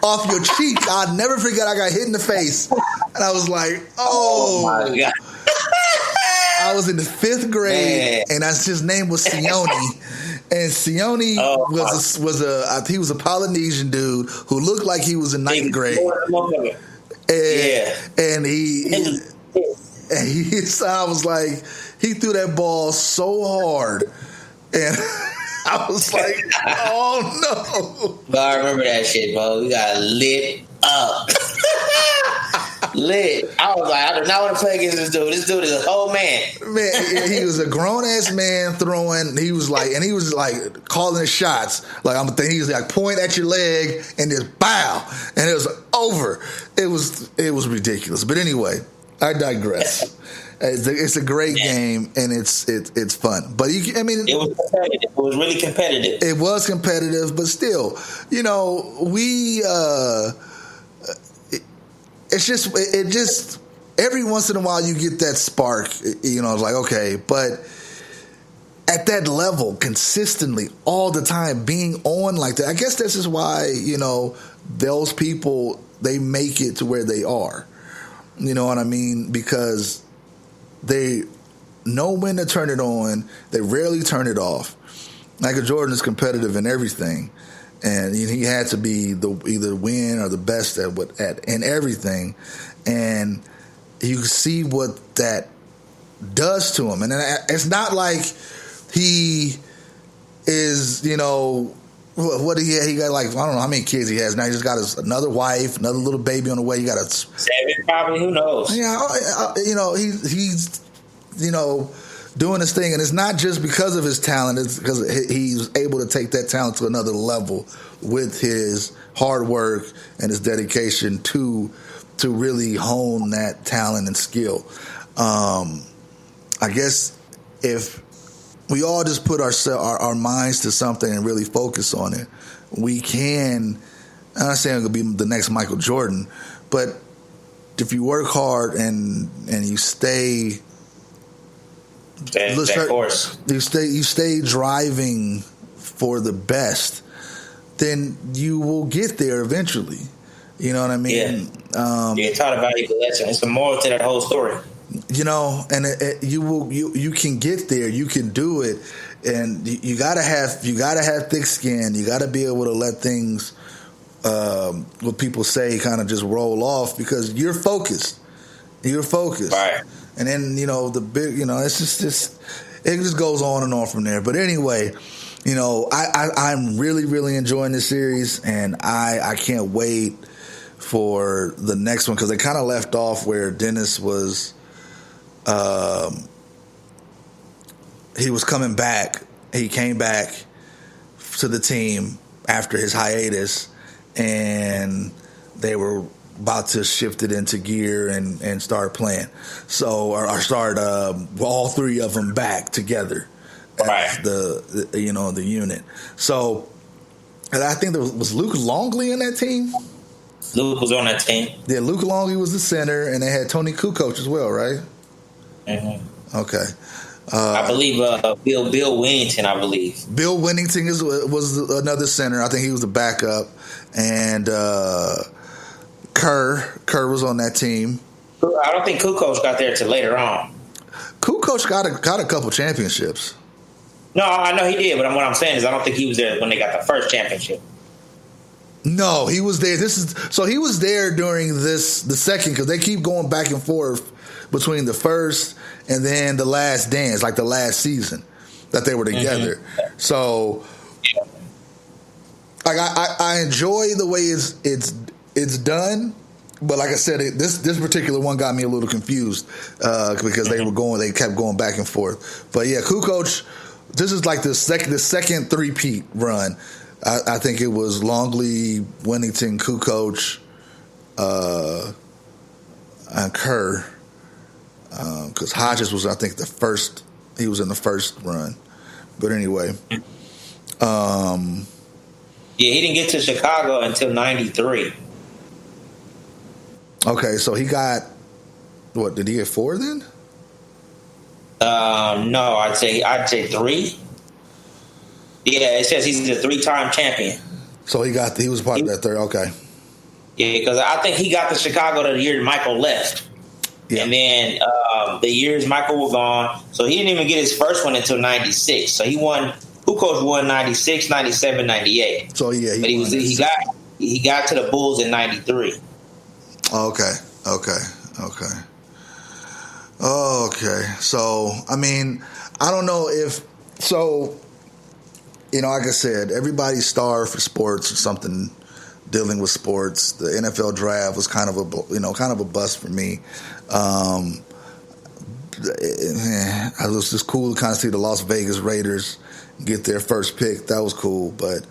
off your cheek. I'll never forget. I got hit in the face, and I was like, "Oh my God!" I was in the 5th grade, and his name was Sione, And Sione he was a Polynesian dude who looked like he was in ninth grade. And I was like, he threw that ball so hard, and I was like, oh no. I remember that shit, bro. We got lit up. Lit. I was like, I do not want to play against this dude. This dude is a whole man. Man, he was a grown ass man throwing. He was like calling his shots. Like he was like, point at your leg and just bow, and it was over. It was ridiculous. But anyway, I digress. It's a great game, and it's fun. But it was competitive. It was really competitive. It was competitive, but still, it just every once in a while you get that spark. It's like, okay, but at that level, consistently, all the time, being on like that, I guess this is why those people, they make it to where they are. You know what I mean? Because they know when to turn it on. They rarely turn it off. Michael Jordan is competitive in everything. And he had to be either win or the best in everything, and you see what that does to him. And it's not like he is, what he got, like, I don't know how many kids he has now. He just got another wife, another little baby on the way. He got 7, probably. Who knows? Yeah, he's doing his thing, and it's not just because of his talent. It's because he's able to take that talent to another level with his hard work and his dedication to really hone that talent and skill. I guess if we all just put our minds to something and really focus on it, we can. I'm not saying it'll be the next Michael Jordan, but if you work hard and you stay. You stay driving for the best, then you will get there eventually. You know what I mean? Yeah. You taught a valuable lesson. It's the moral to that whole story. And you can get there. You can do it, and you gotta have thick skin. You gotta be able to let things, what people say, kind of just roll off because you're focused. You're focused. Right. And then, the big, it's just it just goes on and on from there. But anyway, I'm really, really enjoying this series, and I can't wait for the next one because they kind of left off where Dennis was, he was coming back. He came back to the team after his hiatus, and they were about to shift it into gear and start playing. So, or start all three of them back together as the unit. So, and I think there was Luke Longley in that team. Luke was on that team. Yeah, Luke Longley was the center, and they had Tony Kukoc as well, right? Mm-hmm. Okay. I believe Bill Winnington, I believe. Bill Winnington was another center. I think he was the backup. And Kerr was on that team. I don't think Kukoc got there till later on. Kukoc got a couple championships. No, I know he did, but what I'm saying is I don't think he was there when they got the first championship. No, he was there. He was there during the second, because they keep going back and forth between the first and then the last dance, like the last season that they were together. Mm-hmm. So, like, I enjoy the way it's done, but like I said, this particular one got me a little confused because they kept going back and forth. But yeah, Kukoc, this is like the second three-peat run. I think it was Longley, Winnington, Kukoc, and Kerr, because Hodges was, I think, the first. He was in the first run, but anyway. Yeah, he didn't get to Chicago until '93. Okay, so he got what? Did he get 4 then? No, I'd say 3. Yeah, it says he's a 3-time champion. So he was part of that third. Okay. Yeah, because I think he got to Chicago the year Michael left. Yeah. And then the years Michael was gone, so he didn't even get his first one until '96. So he won who coach won 96, 97, 98. So yeah, but he got to the Bulls in 93. Okay. So I mean, I don't know if so. You know, like I said, everybody's starved for sports or something dealing with sports. The NFL draft was kind of a bust for me. It was just cool to kind of see the Las Vegas Raiders get their first pick. That was cool, but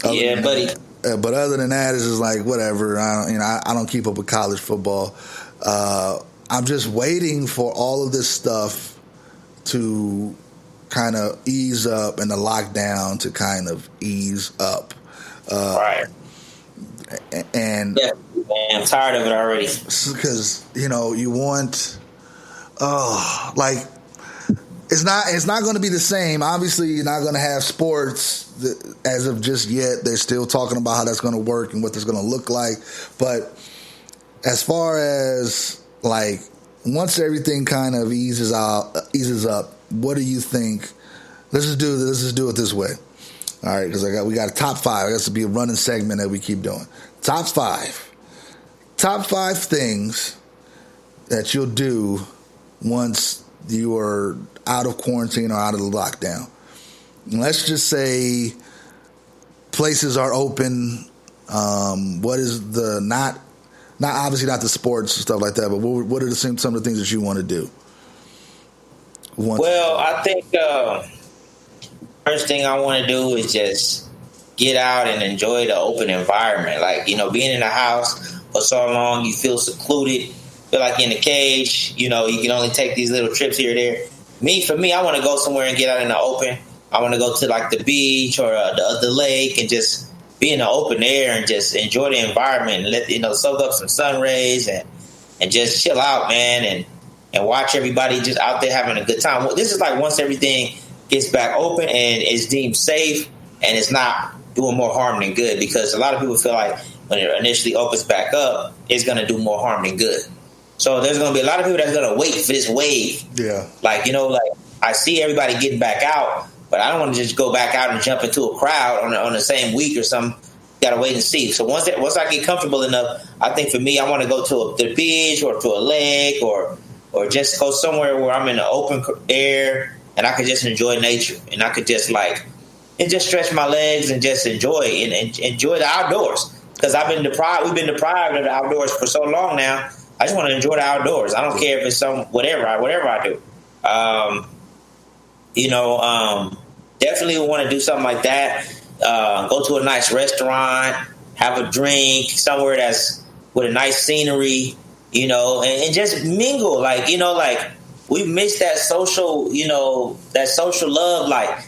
buddy. But other than that, it's just like whatever. I don't keep up with college football. I'm just waiting for all of this stuff to kind of ease up and the lockdown to kind of ease up. Right. And yeah, man, I'm tired of it already. Because you want, it's not going to be the same. Obviously, you're not going to have sports as of just yet. They're still talking about how that's going to work and what that's going to look like. But as far as like once everything kind of eases up, what do you think? Let's just do it this way. All right, because we got a top five. It has to be a running segment that we keep doing. Top five things that you'll do once you are out of quarantine or out of the lockdown. Let's just say places are open. What is the not obviously not the sports and stuff like that, but what are some of the things that you want to do? Well, I think first thing I want to do is just get out and enjoy the open environment. Like, being in a house for so long, you feel secluded, feel like you're in a cage. You can only take these little trips here or there. For me, I want to go somewhere and get out in the open. I want to go to like the beach or the lake and just be in the open air and just enjoy the environment and let soak up some sun rays and just chill out, man, and watch everybody just out there having a good time. This is like once everything gets back open and is deemed safe and it's not doing more harm than good, because a lot of people feel like when it initially opens back up, it's going to do more harm than good. So there's going to be a lot of people that's going to wait for this wave. Yeah. Like I see everybody getting back out, but I don't want to just go back out and jump into a crowd on the same week or something. Got to wait and see. So once I get comfortable enough, I think for me, I want to go to the beach or to a lake or just go somewhere where I'm in the open air and I could just enjoy nature and I could just just stretch my legs and just enjoy and enjoy the outdoors, because we've been deprived of the outdoors for so long now. I just want to enjoy the outdoors. I don't care if it's whatever I do. Definitely want to do something like that. Go to a nice restaurant, have a drink somewhere that's with a nice scenery, and just mingle. We miss that social love, like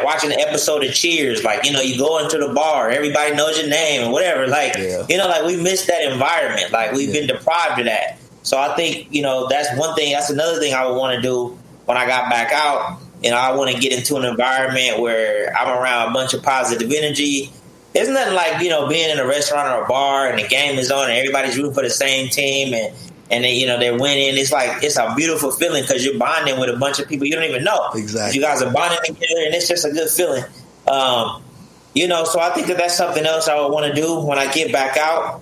watching an episode of Cheers. You go into the bar, everybody knows your name and whatever. We miss that environment. We've been deprived of that. So I think, that's one thing. That's another thing I would want to do when I got back out. I want to get into an environment where I'm around a bunch of positive energy. There's nothing like, being in a restaurant or a bar and the game is on and everybody's rooting for the same team and they're winning. It's a beautiful feeling because you're bonding with a bunch of people you don't even know. Exactly. You guys are bonding together and it's just a good feeling. So I think that's something else I would want to do when I get back out.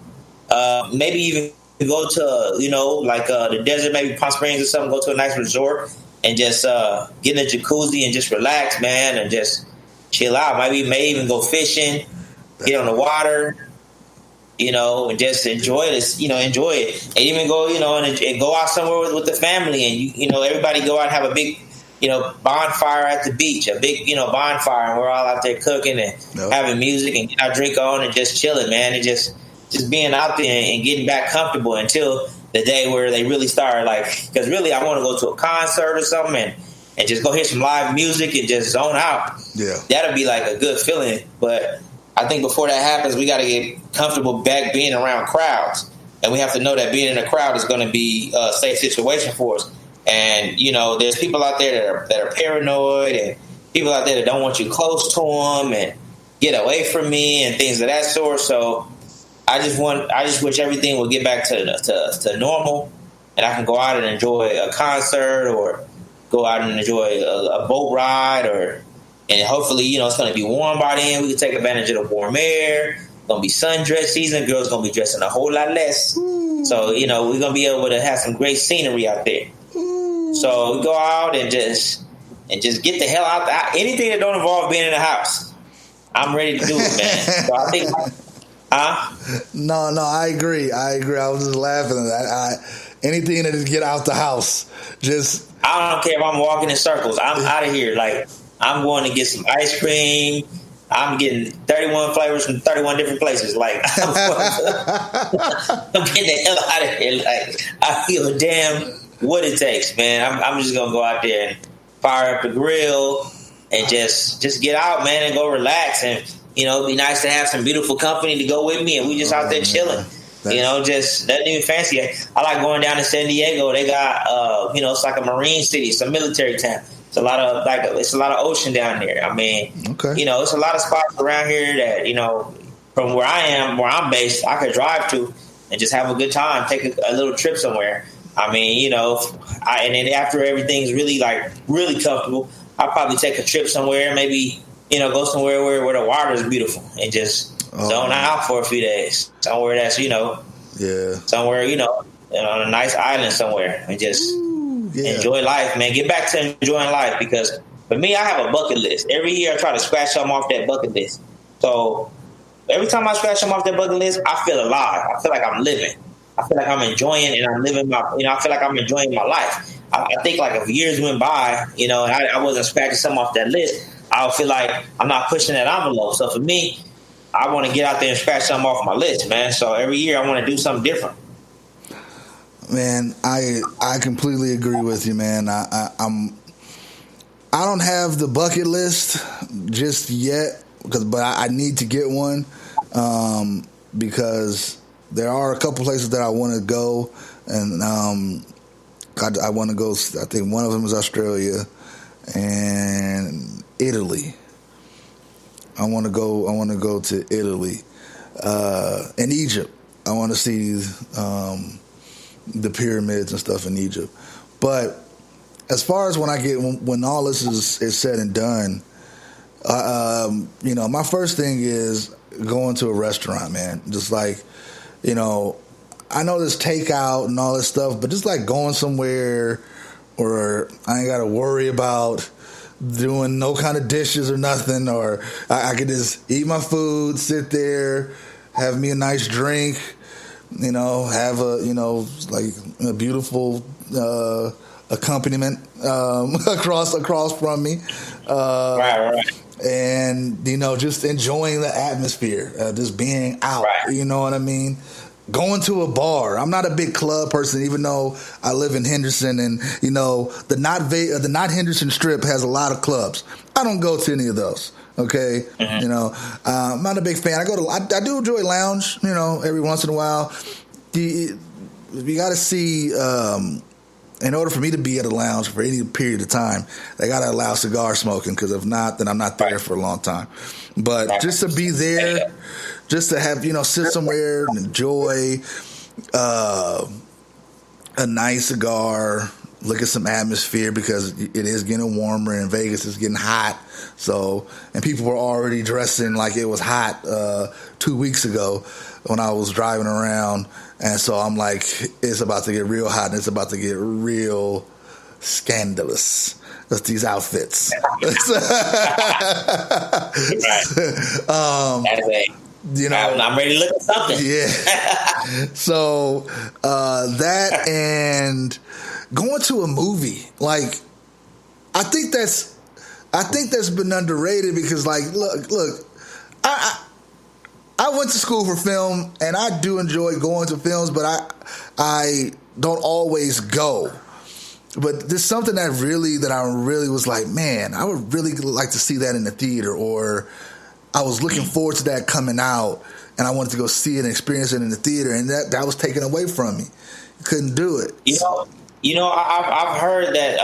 Maybe even go to, the desert, maybe Palm Springs or something, go to a nice resort and just get in a jacuzzi and just relax, man, and just chill out. May even go fishing, get on the water, and just enjoy this, enjoy it. And even go, and go out somewhere with the family and, everybody go out and have a big, bonfire at the beach, a big, bonfire, and we're all out there cooking and having music and get our drink on and just chilling, man, and just being out there and getting back comfortable until the day where they really start, because really I want to go to a concert or something and just go hear some live music and just zone out. Yeah. That'll be like a good feeling. But I think before that happens, we got to get comfortable back being around crowds. And we have to know that being in a crowd is going to be a safe situation for us. And, there's people out there that are paranoid and people out there that don't want you close to them and get away from me and things of that sort. So I just wish everything would get back to normal, and I can go out and enjoy a concert or go out and enjoy a boat ride, and hopefully, it's going to be warm by then. We can take advantage of the warm air. It's going to be sundress season. Girls going to be dressing a whole lot less. So, we're going to be able to have some great scenery out there. So we go out and just get the hell out the house. Anything that don't involve being in the house, I'm ready to do it, man. So I think, No, I agree. I was just laughing at that. Anything that is get out the house, just. I don't care if I'm walking in circles. I'm out of here. Like, I'm going to get some ice cream. I'm getting 31 flavors from 31 different places. Like, I'm getting the hell out of here. Like, I feel damn what it takes, man. I'm just gonna go out there and fire up the grill and just get out, man, and go relax. And it'd be nice to have some beautiful company to go with me, and we just out there chilling. Just nothing even fancy. I like going down to San Diego. They got it's like a marine city. It's a military town. It's a lot of ocean down there. I mean, okay. It's a lot of spots around here that from where I'm based, I could drive to and just have a good time, take a little trip somewhere. I mean, and then after everything's really comfortable, I'll probably take a trip somewhere, maybe, go somewhere where the water is beautiful and just zone out for a few days. Somewhere that's, somewhere, on a nice island somewhere and just enjoy life, man. Get back to enjoying life, because for me, I have a bucket list. Every year I try to scratch something off that bucket list. So every time I scratch something off that bucket list, I feel alive. I feel like I'm living. I feel like I'm enjoying and I'm living I feel like I'm enjoying my life. I think like if years went by, and I wasn't scratching something off that list, I would feel like I'm not pushing that envelope. So for me, I want to get out there and scratch something off my list, man. So every year I want to do something different. Man, I completely agree with you, man. I don't have the bucket list just yet, but I need to get one because there are a couple places that I want to go, and I want to go. I think one of them is Australia and Italy. I want to go to Italy and Egypt. I want to see the pyramids and stuff in Egypt. But as far as when all this is said and done, my first thing is going to a restaurant, man. Just like, I know there's takeout and all this stuff, but just like going somewhere where I ain't got to worry about doing no kind of dishes or nothing, or I could just eat my food, sit there, have me a nice drink, have a beautiful accompaniment across from me. Right. And, just enjoying the atmosphere, just being out, right. You know what I mean? Going to a bar. I'm not a big club person, even though I live in Henderson, and the not Henderson Strip has a lot of clubs. I don't go to any of those. Okay, I'm not a big fan. I do enjoy lounge, every once in a while. You got to see. In order for me to be at a lounge for any period of time, they got to allow cigar smoking, because if not, then I'm not there for a long time. But just to be there, just to have, sit somewhere and enjoy a nice cigar, look at some atmosphere, because it is getting warmer in Vegas. It's getting hot. So, and people were already dressing like it was hot 2 weeks ago when I was driving around. And so I'm like, it's about to get real hot, and it's about to get real scandalous with these outfits. I'm ready to look at something. Yeah. So that and going to a movie, like, I think that's been underrated, because, like, look, I went to school for film, and I do enjoy going to films, but I don't always go. But there's something that I really was like, man, I would really like to see that in the theater, or I was looking forward to that coming out, and I wanted to go see it and experience it in the theater, and that was taken away from me. Couldn't do it. I've heard that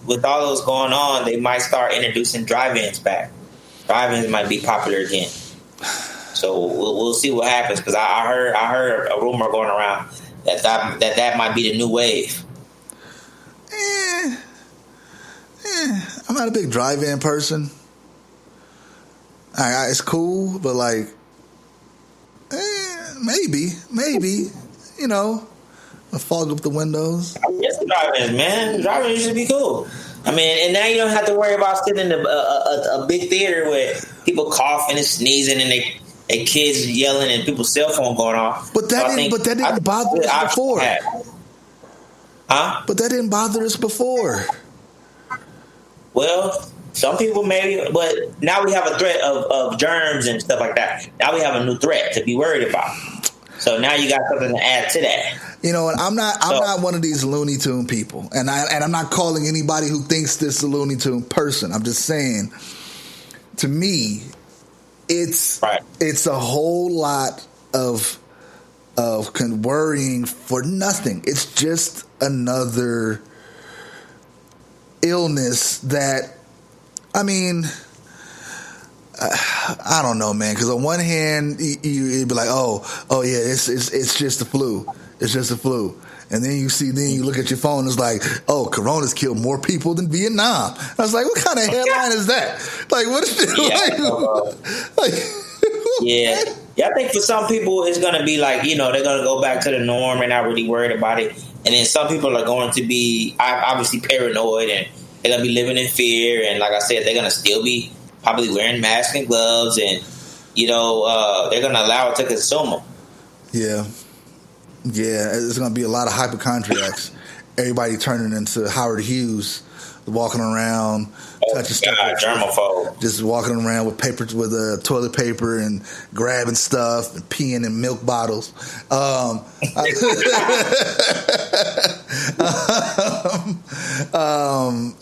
with all those going on, they might start introducing drive-ins back. Drive-ins might be popular again. So we'll see what happens, because I heard a rumor going around that might be the new wave. not a big drive-in person. It's cool, but like, maybe, you know, fog up the windows. Yes, drive-ins, man. Drive-ins should be cool. I mean, and now you don't have to worry about sitting in a big theater with people coughing and sneezing and they kids yelling and people's cell phone going off. But that didn't bother us before. Huh? But that didn't bother us before. Well, some people maybe, but now we have a threat of germs and stuff like that. Now we have a new threat to be worried about. So now you got something to add to that. You know, and I'm not one of these Looney Tune people, and I'm not calling anybody who thinks this is a Looney Tune person. I'm just saying, to me, it's a whole lot of worrying for nothing. It's just another illness that, I mean, I don't know, man. Because on one hand, you'd be like, oh yeah, it's just the flu. It's just the flu. And then you look at your phone, it's like, oh, Corona's killed more people than Vietnam. I was like, what kind of headline is that? Like, what is it? Yeah. I think for some people, it's going to be like, you know, they're going to go back to the norm and not really worried about it. And then some people are going to be obviously paranoid and they're going to be living in fear. And like I said, they're going to still be probably wearing masks and gloves. And, you know, they're going to allow it to consume them. Yeah. Yeah, there's going to be a lot of hypochondriacs. Everybody turning into Howard Hughes, walking around, touching stuff. Germaphobe. Just walking around with toilet paper and grabbing stuff and peeing in milk bottles.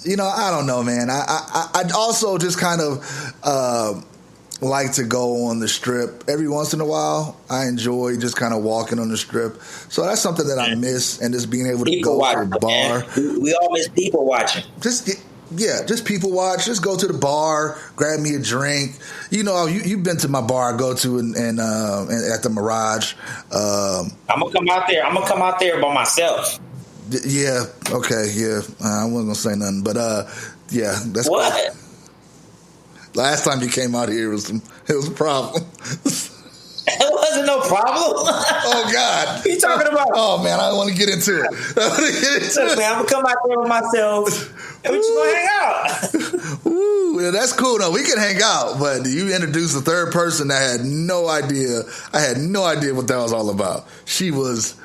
You know, I don't know, man. I also just kind of like to go on the strip every once in a while. I enjoy just kind of walking on the strip. So that's something that I miss, and just being able to go to a bar. We all miss people watching. Just people watch. Just go to the bar, grab me a drink. You know, you've been to my bar I go to and at the Mirage. I'm gonna come out there. I'm gonna come out there by myself. Yeah. Okay. Yeah. I wasn't gonna say nothing, but yeah. That's what. Cool. Last time you came out here, it was a problem. It wasn't no problem. Oh, God. What are you talking about? Oh, man, I want to get into it. Look, man, I'm going to come out there with myself, and we just going to hang out. Ooh, yeah, that's cool, though. We can hang out, but you introduced a third person that had no idea. I had no idea what that was all about. She was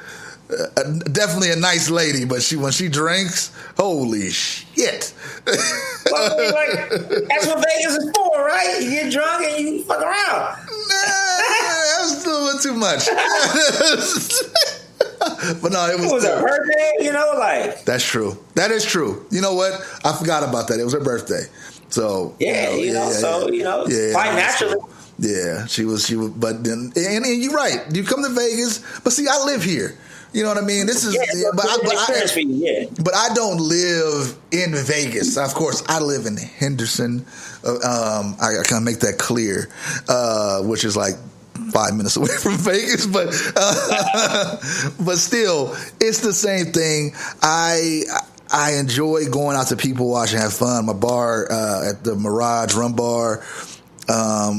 definitely a nice lady, but when she drinks, holy shit. Well, that's what Vegas is for, right? You get drunk and you fuck around. That's a little bit too much. But no, it was her birthday, you know, like. That's true. That is true. You know what? I forgot about that. It was her birthday. So quite naturally. Yeah, she was, but then, and you're right. You come to Vegas, but see, I live here. You know what I mean? This is, but I don't live in Vegas. Of course, I live in Henderson. I kind of make that clear, which is like 5 minutes away from Vegas, but still, it's the same thing. I enjoy going out to people watch and have fun. My bar at the Mirage Rum Bar. I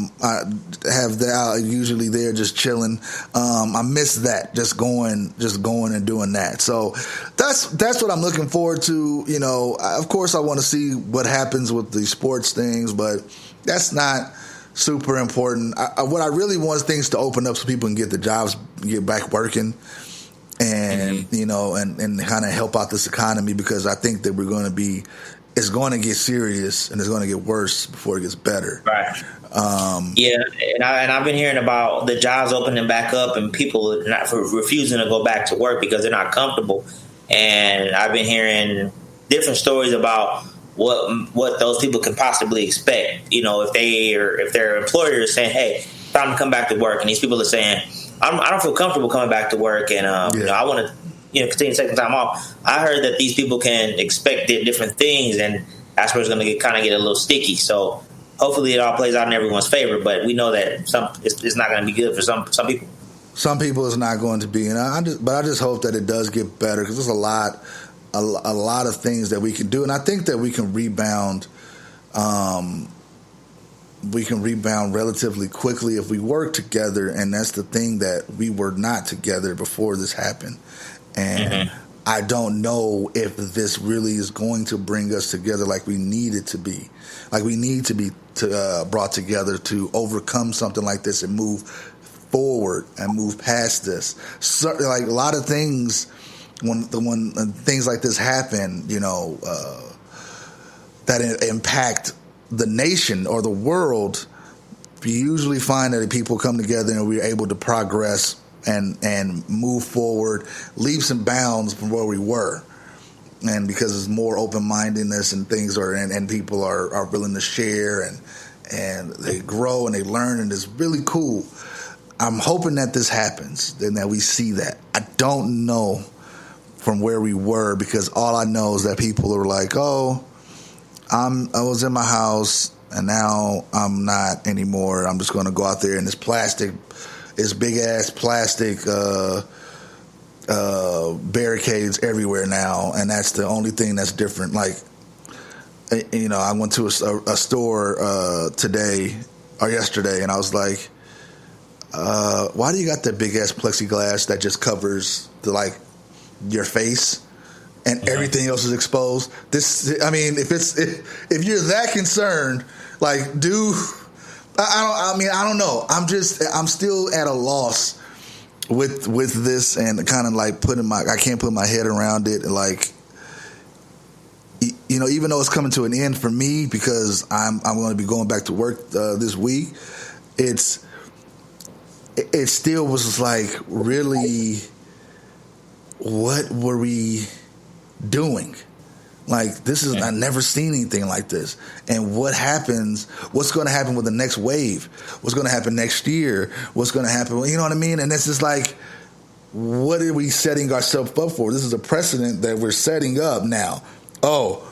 have that usually there just chilling. I miss that, just going and doing that. So that's what I'm looking forward to. You know, of course I want to see what happens with the sports things, but that's not super important. What I really want is things to open up so people can get the jobs, get back working, and you know, and kind of help out this economy, because I think that it's going to get serious and it's going to get worse before it gets better. Right. And I've been hearing about the jobs opening back up and people not refusing to go back to work because they're not comfortable. And I've been hearing different stories about what those people can possibly expect. You know, if their employer is saying, "Hey, time to come back to work," and these people are saying, "I don't feel comfortable coming back to work," and you know, I want to continue taking time off. I heard that these people can expect different things, and that's where it's going to get a little sticky. So hopefully it all plays out in everyone's favor, but we know that it's not going to be good for some people. Some people it's not going to be, and I just hope that it does get better, because there's a lot of things that we can do, and I think that we can rebound we can rebound relatively quickly if we work together. And that's the thing, that we were not together before this happened. And I don't know if this really is going to bring us together like we need it to be. Like we need to be brought together to overcome something like this and move forward and move past this. So, like a lot of things, when things like this happen, that impact the nation or the world, you usually find that people come together and we're able to progress and move forward, leaps and bounds from where we were. And because there's more open-mindedness and things and people are willing to share and they grow and they learn, and it's really cool. I'm hoping that this happens and that we see that. I don't know from where we were, because all I know is that people are like, oh, I was in my house and now I'm not anymore. I'm just going to go out there in this big ass plastic barricades everywhere now, and that's the only thing that's different. Like, I went to a store today or yesterday, and I was like, why do you got that big ass plexiglass that just covers your face? And everything else is exposed. If you're that concerned, I don't know. I'm still at a loss with this, and kind of like I can't put my head around it. Even though it's coming to an end for me, because I'm going to be going back to work this week, it still was like, really, what were we doing? Like, this is, I've never seen anything like this. And what's going to happen with the next wave? What's going to happen next year? What's going to happen? You know what I mean? And it's just like, what are we setting ourselves up for? This is a precedent that we're setting up now. Oh,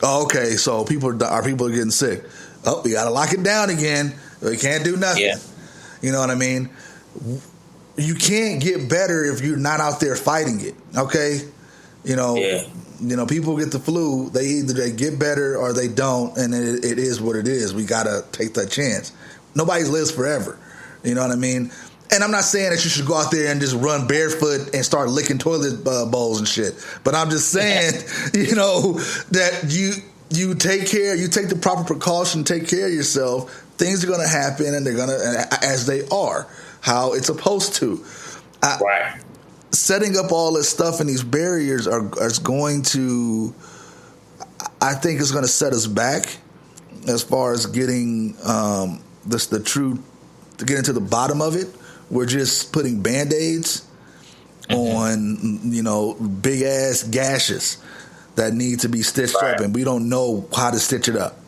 okay. So people are getting sick. Oh, we got to lock it down again. We can't do nothing. Yeah. You know what I mean? You can't get better if you're not out there fighting it. Okay. People get the flu. They get better or they don't, and it is what it is. We gotta take that chance. Nobody lives forever. You know what I mean? And I'm not saying that you should go out there and just run barefoot and start licking toilet bowls and shit. But I'm just saying, that you take care, you take the proper precaution, take care of yourself. Things are gonna happen, and they're gonna, as they are, how it's supposed to. Right. Setting up all this stuff and these barriers is going to, I think, is going to set us back as far as getting to getting to the bottom of it. We're just putting Band-Aids on, big ass gashes that need to be stitched up, and we don't know how to stitch it up.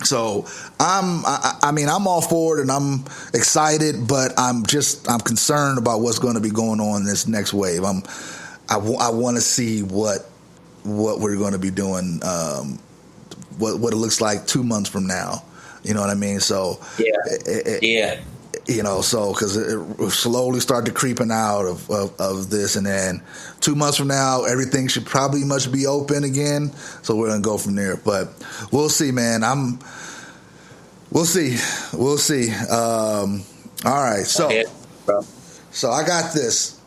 So I'm all for it, and I'm excited, but I'm concerned about what's going to be going on in this next wave. I want to see what we're going to be doing, what it looks like 2 months from now. You know what I mean? So yeah. So because it slowly started creeping out of this, and then 2 months from now, everything should probably much be open again. So we're gonna go from there, but we'll see, man. We'll see. All right, so I got this.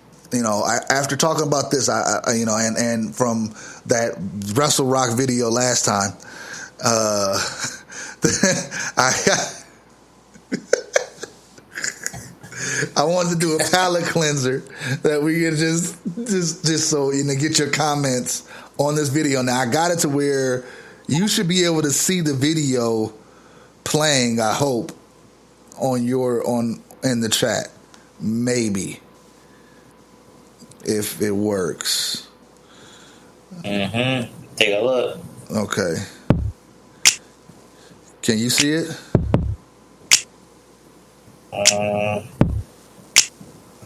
After talking about this, and from that Wrestle Rock video last time, I wanted to do a palate cleanser that we could just so get your comments on this video. Now I got it to where you should be able to see the video playing, I hope, in the chat. Maybe. If it works. Take a look. Okay. Can you see it?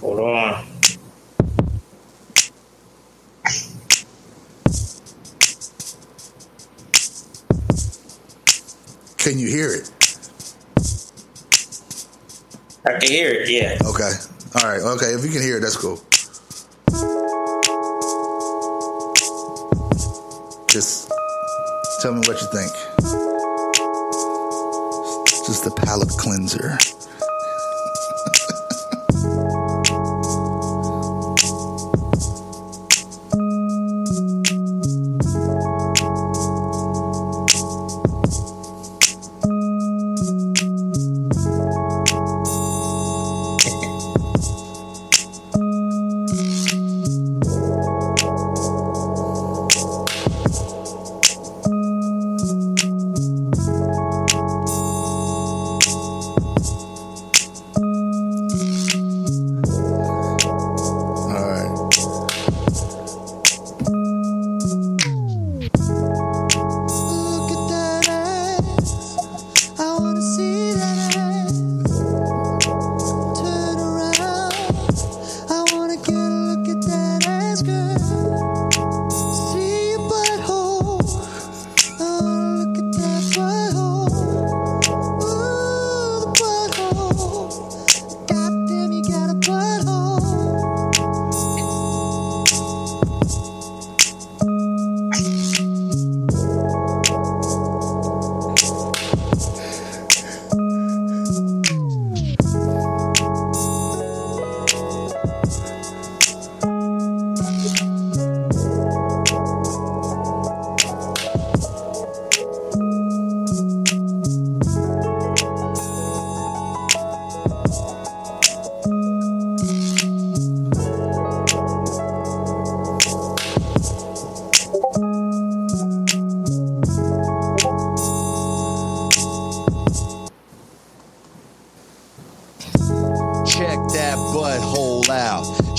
Hold on. Can you hear it? I can hear it, yeah. Okay. All right. Okay. If you can hear it, that's cool. Just tell me what you think. just a palate cleanser.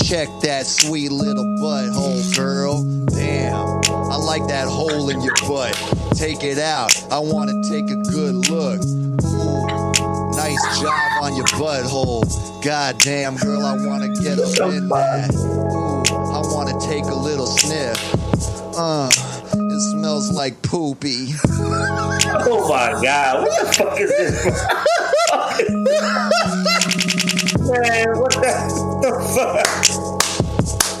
Check that sweet little butthole, girl. Damn, I like that hole in your butt. Take it out, I want to take a good look. Ooh, nice job on your butthole. God damn, girl, I want to get up in that. Ooh, I want to take a little sniff. It smells like poopy. Oh my God, what the fuck is this? Man, what the fuck?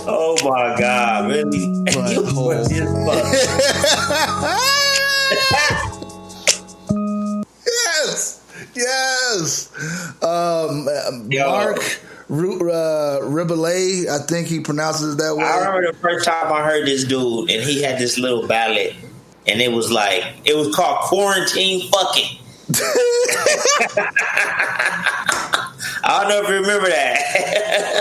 Oh my God, really? You was just Yes. Mark Ribelay, I think he pronounces it that way. I remember the first time I heard this dude, and he had this little ballad, and it was called Quarantine Fucking. I don't know if you remember that.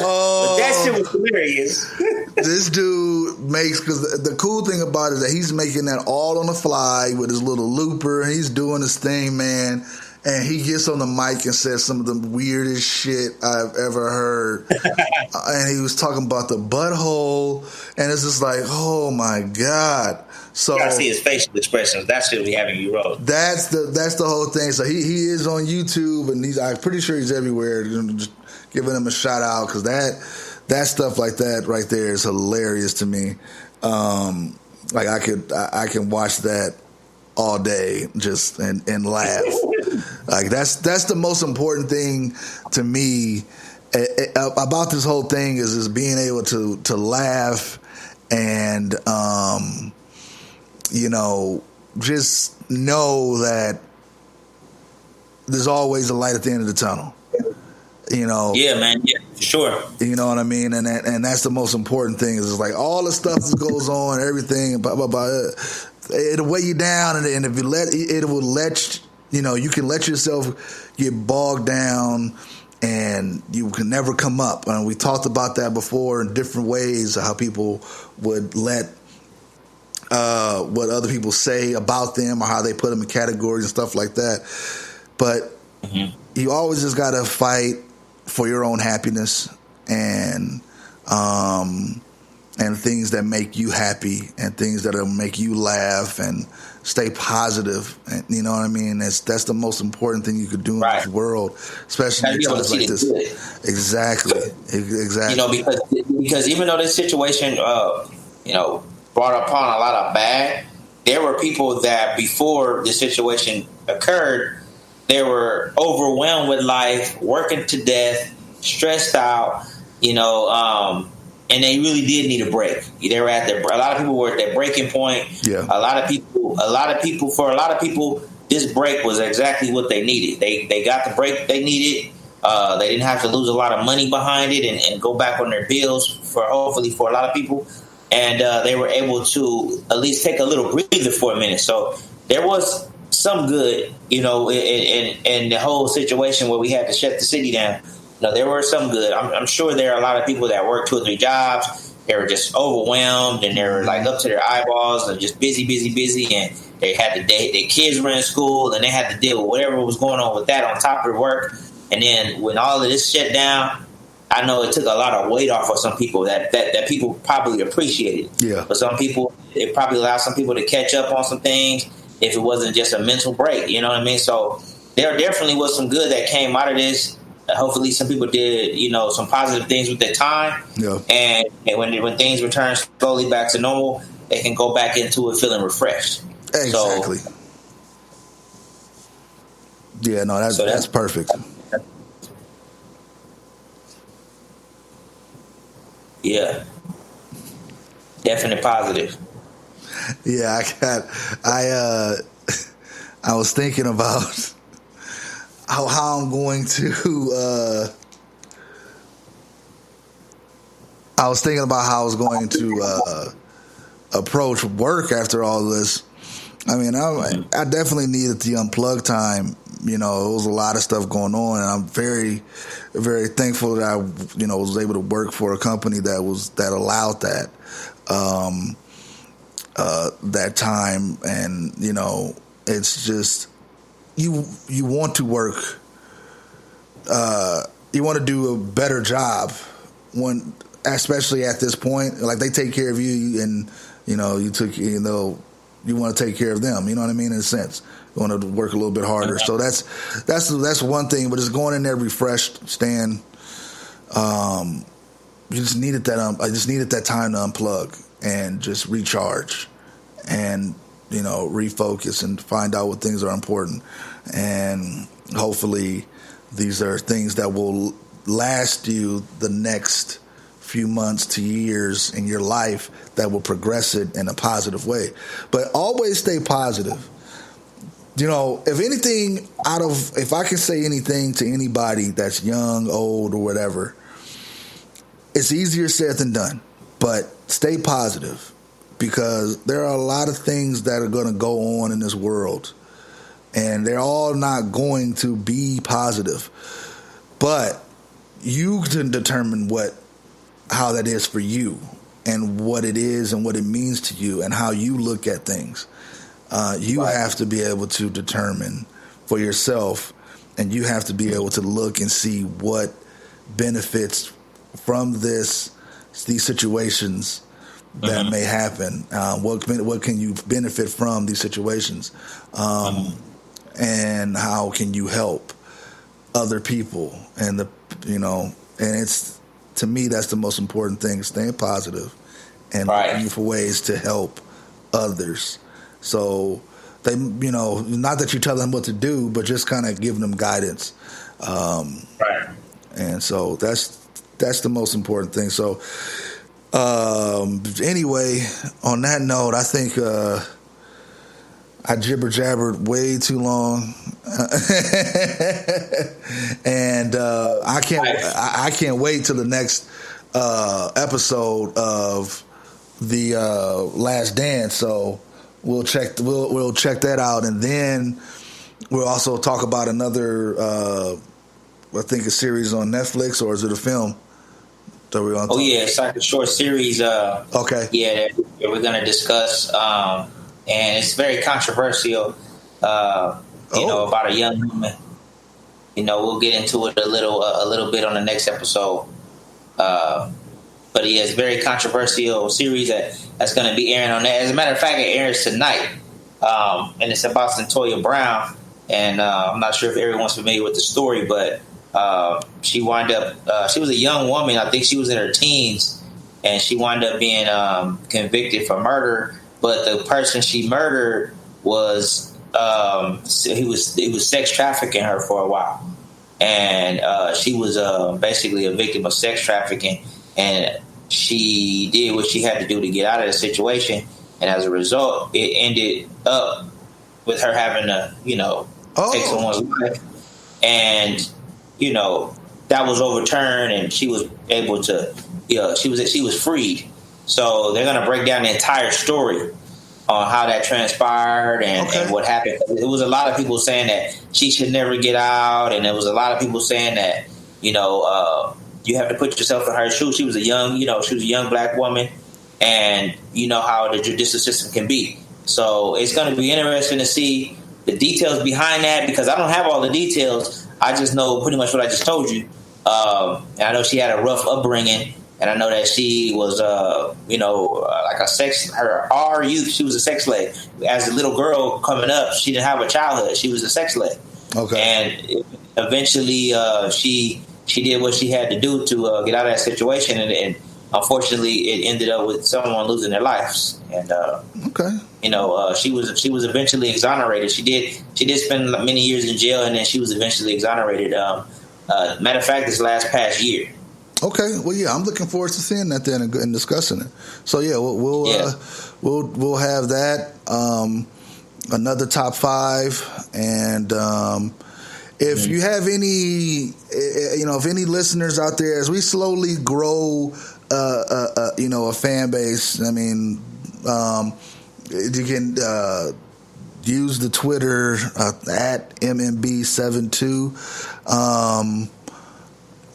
But that shit was hilarious. This dude makes, because the cool thing about it is that he's making that all on the fly with his little looper. He's doing his thing, man. And he gets on the mic and says some of the weirdest shit I've ever heard. And he was talking about the butthole. And it's just like, oh my God. So you gotta see his facial expressions. That should be having you roll. That's the whole thing. So he is on YouTube, and I'm pretty sure he's everywhere. Just giving him a shout out, because that stuff like that right there is hilarious to me. Like I can watch that all day just and laugh. Like that's the most important thing to me about this whole thing is being able to laugh and just know that there's always a light at the end of the tunnel. Yeah, man. Yeah, for sure. You know what I mean? And that's the most important thing is like all the stuff that goes on, everything, blah, blah, blah, it'll weigh you down, and if you you can let yourself get bogged down, and you can never come up. And we talked about that before in different ways, how people would let what other people say about them or how they put them in categories and stuff like that. But you always just got to fight for your own happiness and things that make you happy and things that'll make you laugh and stay positive. And you know what I mean? That's the most important thing you could do in this world, especially in times like this. Exactly. Because even though this situation, brought upon a lot of bad, there were people that before the situation occurred, they were overwhelmed with life, working to death, stressed out, and they really did need a break. They were a lot of people were at their breaking point. Yeah. For a lot of people, this break was exactly what they needed. They got the break they needed. They didn't have to lose a lot of money behind it and go back on their bills hopefully for a lot of people. And they were able to at least take a little breather for a minute. So there was some good, in the whole situation where we had to shut the city down. There were some good. I'm sure there are a lot of people that work 2 or 3 jobs. They were just overwhelmed and they were like up to their eyeballs and just busy. And they had their kids were in school and they had to deal with whatever was going on with that on top of their work. And then when all of this shut down, I know it took a lot of weight off of some people that people probably appreciated. Yeah. But some people, it probably allowed some people to catch up on some things if it wasn't just a mental break. You know what I mean? So there definitely was some good that came out of this. Hopefully some people did, some positive things with their time. Yeah. And when things return slowly back to normal, they can go back into it feeling refreshed. Exactly. So, yeah, no, that's perfect. Yeah. Definitely positive. Yeah, I was thinking about how I'm going to approach work after all this. I mean, I definitely needed the unplug time. It was a lot of stuff going on, and I'm very, very thankful that I, was able to work for a company that allowed that, that time. And, it's just, you want to work, you want to do a better job especially at this point, like they take care of you and, you want to take care of them, you know what I mean? In a sense, you want to work a little bit harder. So that's one thing, but it's going in there refreshed, Stan. You just needed that. I just needed that time to unplug and just recharge and, refocus and find out what things are important. And hopefully these are things that will last you the next few months to years in your life that will progress it in a positive way. But always stay positive. If I can say anything to anybody that's young, old, or whatever, it's easier said than done. But stay positive, because there are a lot of things that are going to go on in this world, and they're all not going to be positive. But you can determine how that is for you and what it is and what it means to you and how you look at things. You have to be able to determine for yourself, and you have to be able to look and see what benefits from these situations that may happen. What can you benefit from these situations, and how can you help other people? And and it's, to me, that's the most important thing: staying positive and looking for ways to help others. So they, not that you tell them what to do, but just kind of giving them guidance. And so that's the most important thing. So anyway, on that note, I think I jibber jabbered way too long, and I can't wait till the next episode of the Last Dance. So we'll check that out, and then we'll also talk about another I think a series on Netflix, or is it a film? It's like a short series. Okay. Yeah, that we're going to discuss, and it's very controversial. About a young woman. We'll get into it a little bit on the next episode. But yeah, it's a very controversial series that's going to be airing on that. As a matter of fact, it airs tonight, and it's about Centoya Brown. And I'm not sure if everyone's familiar with the story, but she wound up. She was a young woman. I think she was in her teens, and she wound up being convicted for murder. But the person she murdered was he was sex trafficking her for a while, and she was basically a victim of sex trafficking, and she did what she had to do to get out of the situation. And as a result, it ended up with her having to, take someone's life. And, that was overturned, and she was able to, she was freed. So they're going to break down the entire story on how that transpired and what happened. It was a lot of people saying that she should never get out, and there was a lot of people saying that, you have to put yourself in her shoes. She was a young black woman, and you know how the judicial system can be. So it's going to be interesting to see the details behind that, because I don't have all the details. I just know pretty much what I just told you. And I know she had a rough upbringing, and I know that she was, like a sex. Our youth, she was a sex slave. As a little girl coming up, she didn't have a childhood. She was a sex slave. Okay. And eventually, she did what she had to do to get out of that situation, and unfortunately, it ended up with someone losing their lives. And she was eventually exonerated. She did spend many years in jail, and then she was eventually exonerated. Matter of fact, this past year. Okay, well, yeah, I'm looking forward to seeing that then and discussing it. So yeah, we'll have that. Another top 5, and if you have any, if any listeners out there, as we slowly grow, a fan base. I mean, you can use the Twitter at MMB72.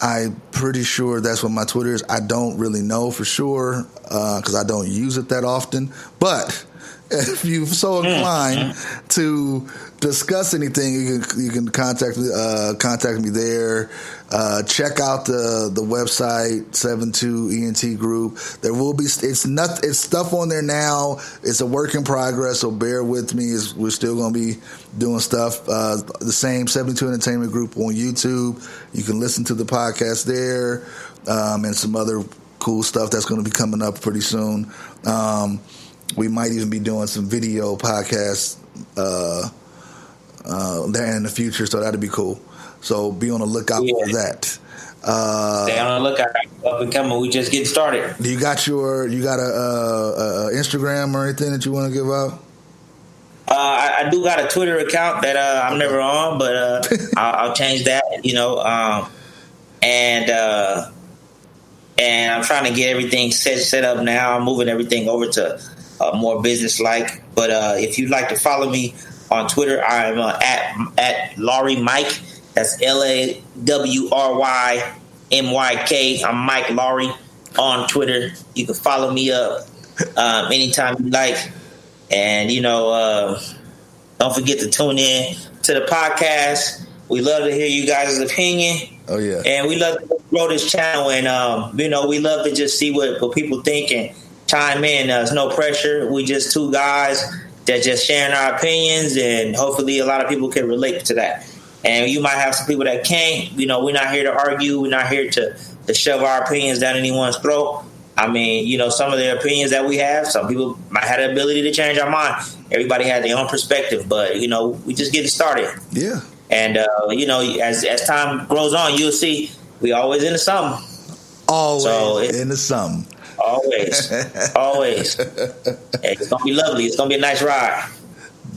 I'm pretty sure that's what my Twitter is. I don't really know for sure because I don't use it that often. But if you're so inclined to discuss anything, you can contact me there. Check out the website 72 ENT Group. There will be it's stuff on there now. It's a work in progress, so bear with me. We're still going to be doing stuff. The same 72 Entertainment Group on YouTube. You can listen to the podcast there, and some other cool stuff that's going to be coming up pretty soon. We might even be doing some video podcasts there in the future, so that'd be cool. So be on the lookout for that. Stay on the lookout. Up and coming. We just getting started. Do you got a Instagram or anything that you want to give out? I do got a Twitter account that I'm never on, but I'll change that. And I'm trying to get everything set up now. I'm moving everything over to more business-like. But if you'd like to follow me on Twitter, I'm at Laurie Mike. That's LAWRYMYK. I'm Mike Laurie on Twitter. You can follow me up anytime you like. And, don't forget to tune in to the podcast. We love to hear you guys' opinion. Oh, yeah. And we love to grow this channel. And, we love to just see what people think and chime in. There's no pressure. We just two guys that just sharing our opinions. And hopefully a lot of people can relate to that. And you might have some people that can't. We're not here to argue. We're not here to shove our opinions down anyone's throat. I mean, some of the opinions that we have, some people might have the ability to change our mind. Everybody had their own perspective, but, we just getting started. Yeah. And, as time grows on, you'll see we always into something. Always into something. Always. Always. It's going to be lovely. It's going to be a nice ride.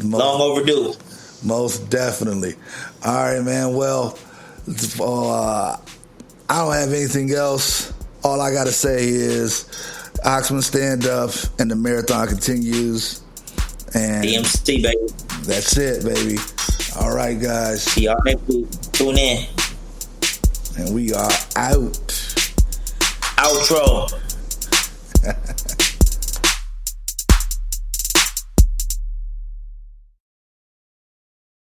Long overdue. Most definitely. All right, man. Well, I don't have anything else. All I got to say is Oxman stand up and the marathon continues. And DMC, baby. That's it, baby. All right, guys. See y'all next week. Tune in. And we are out. Outro.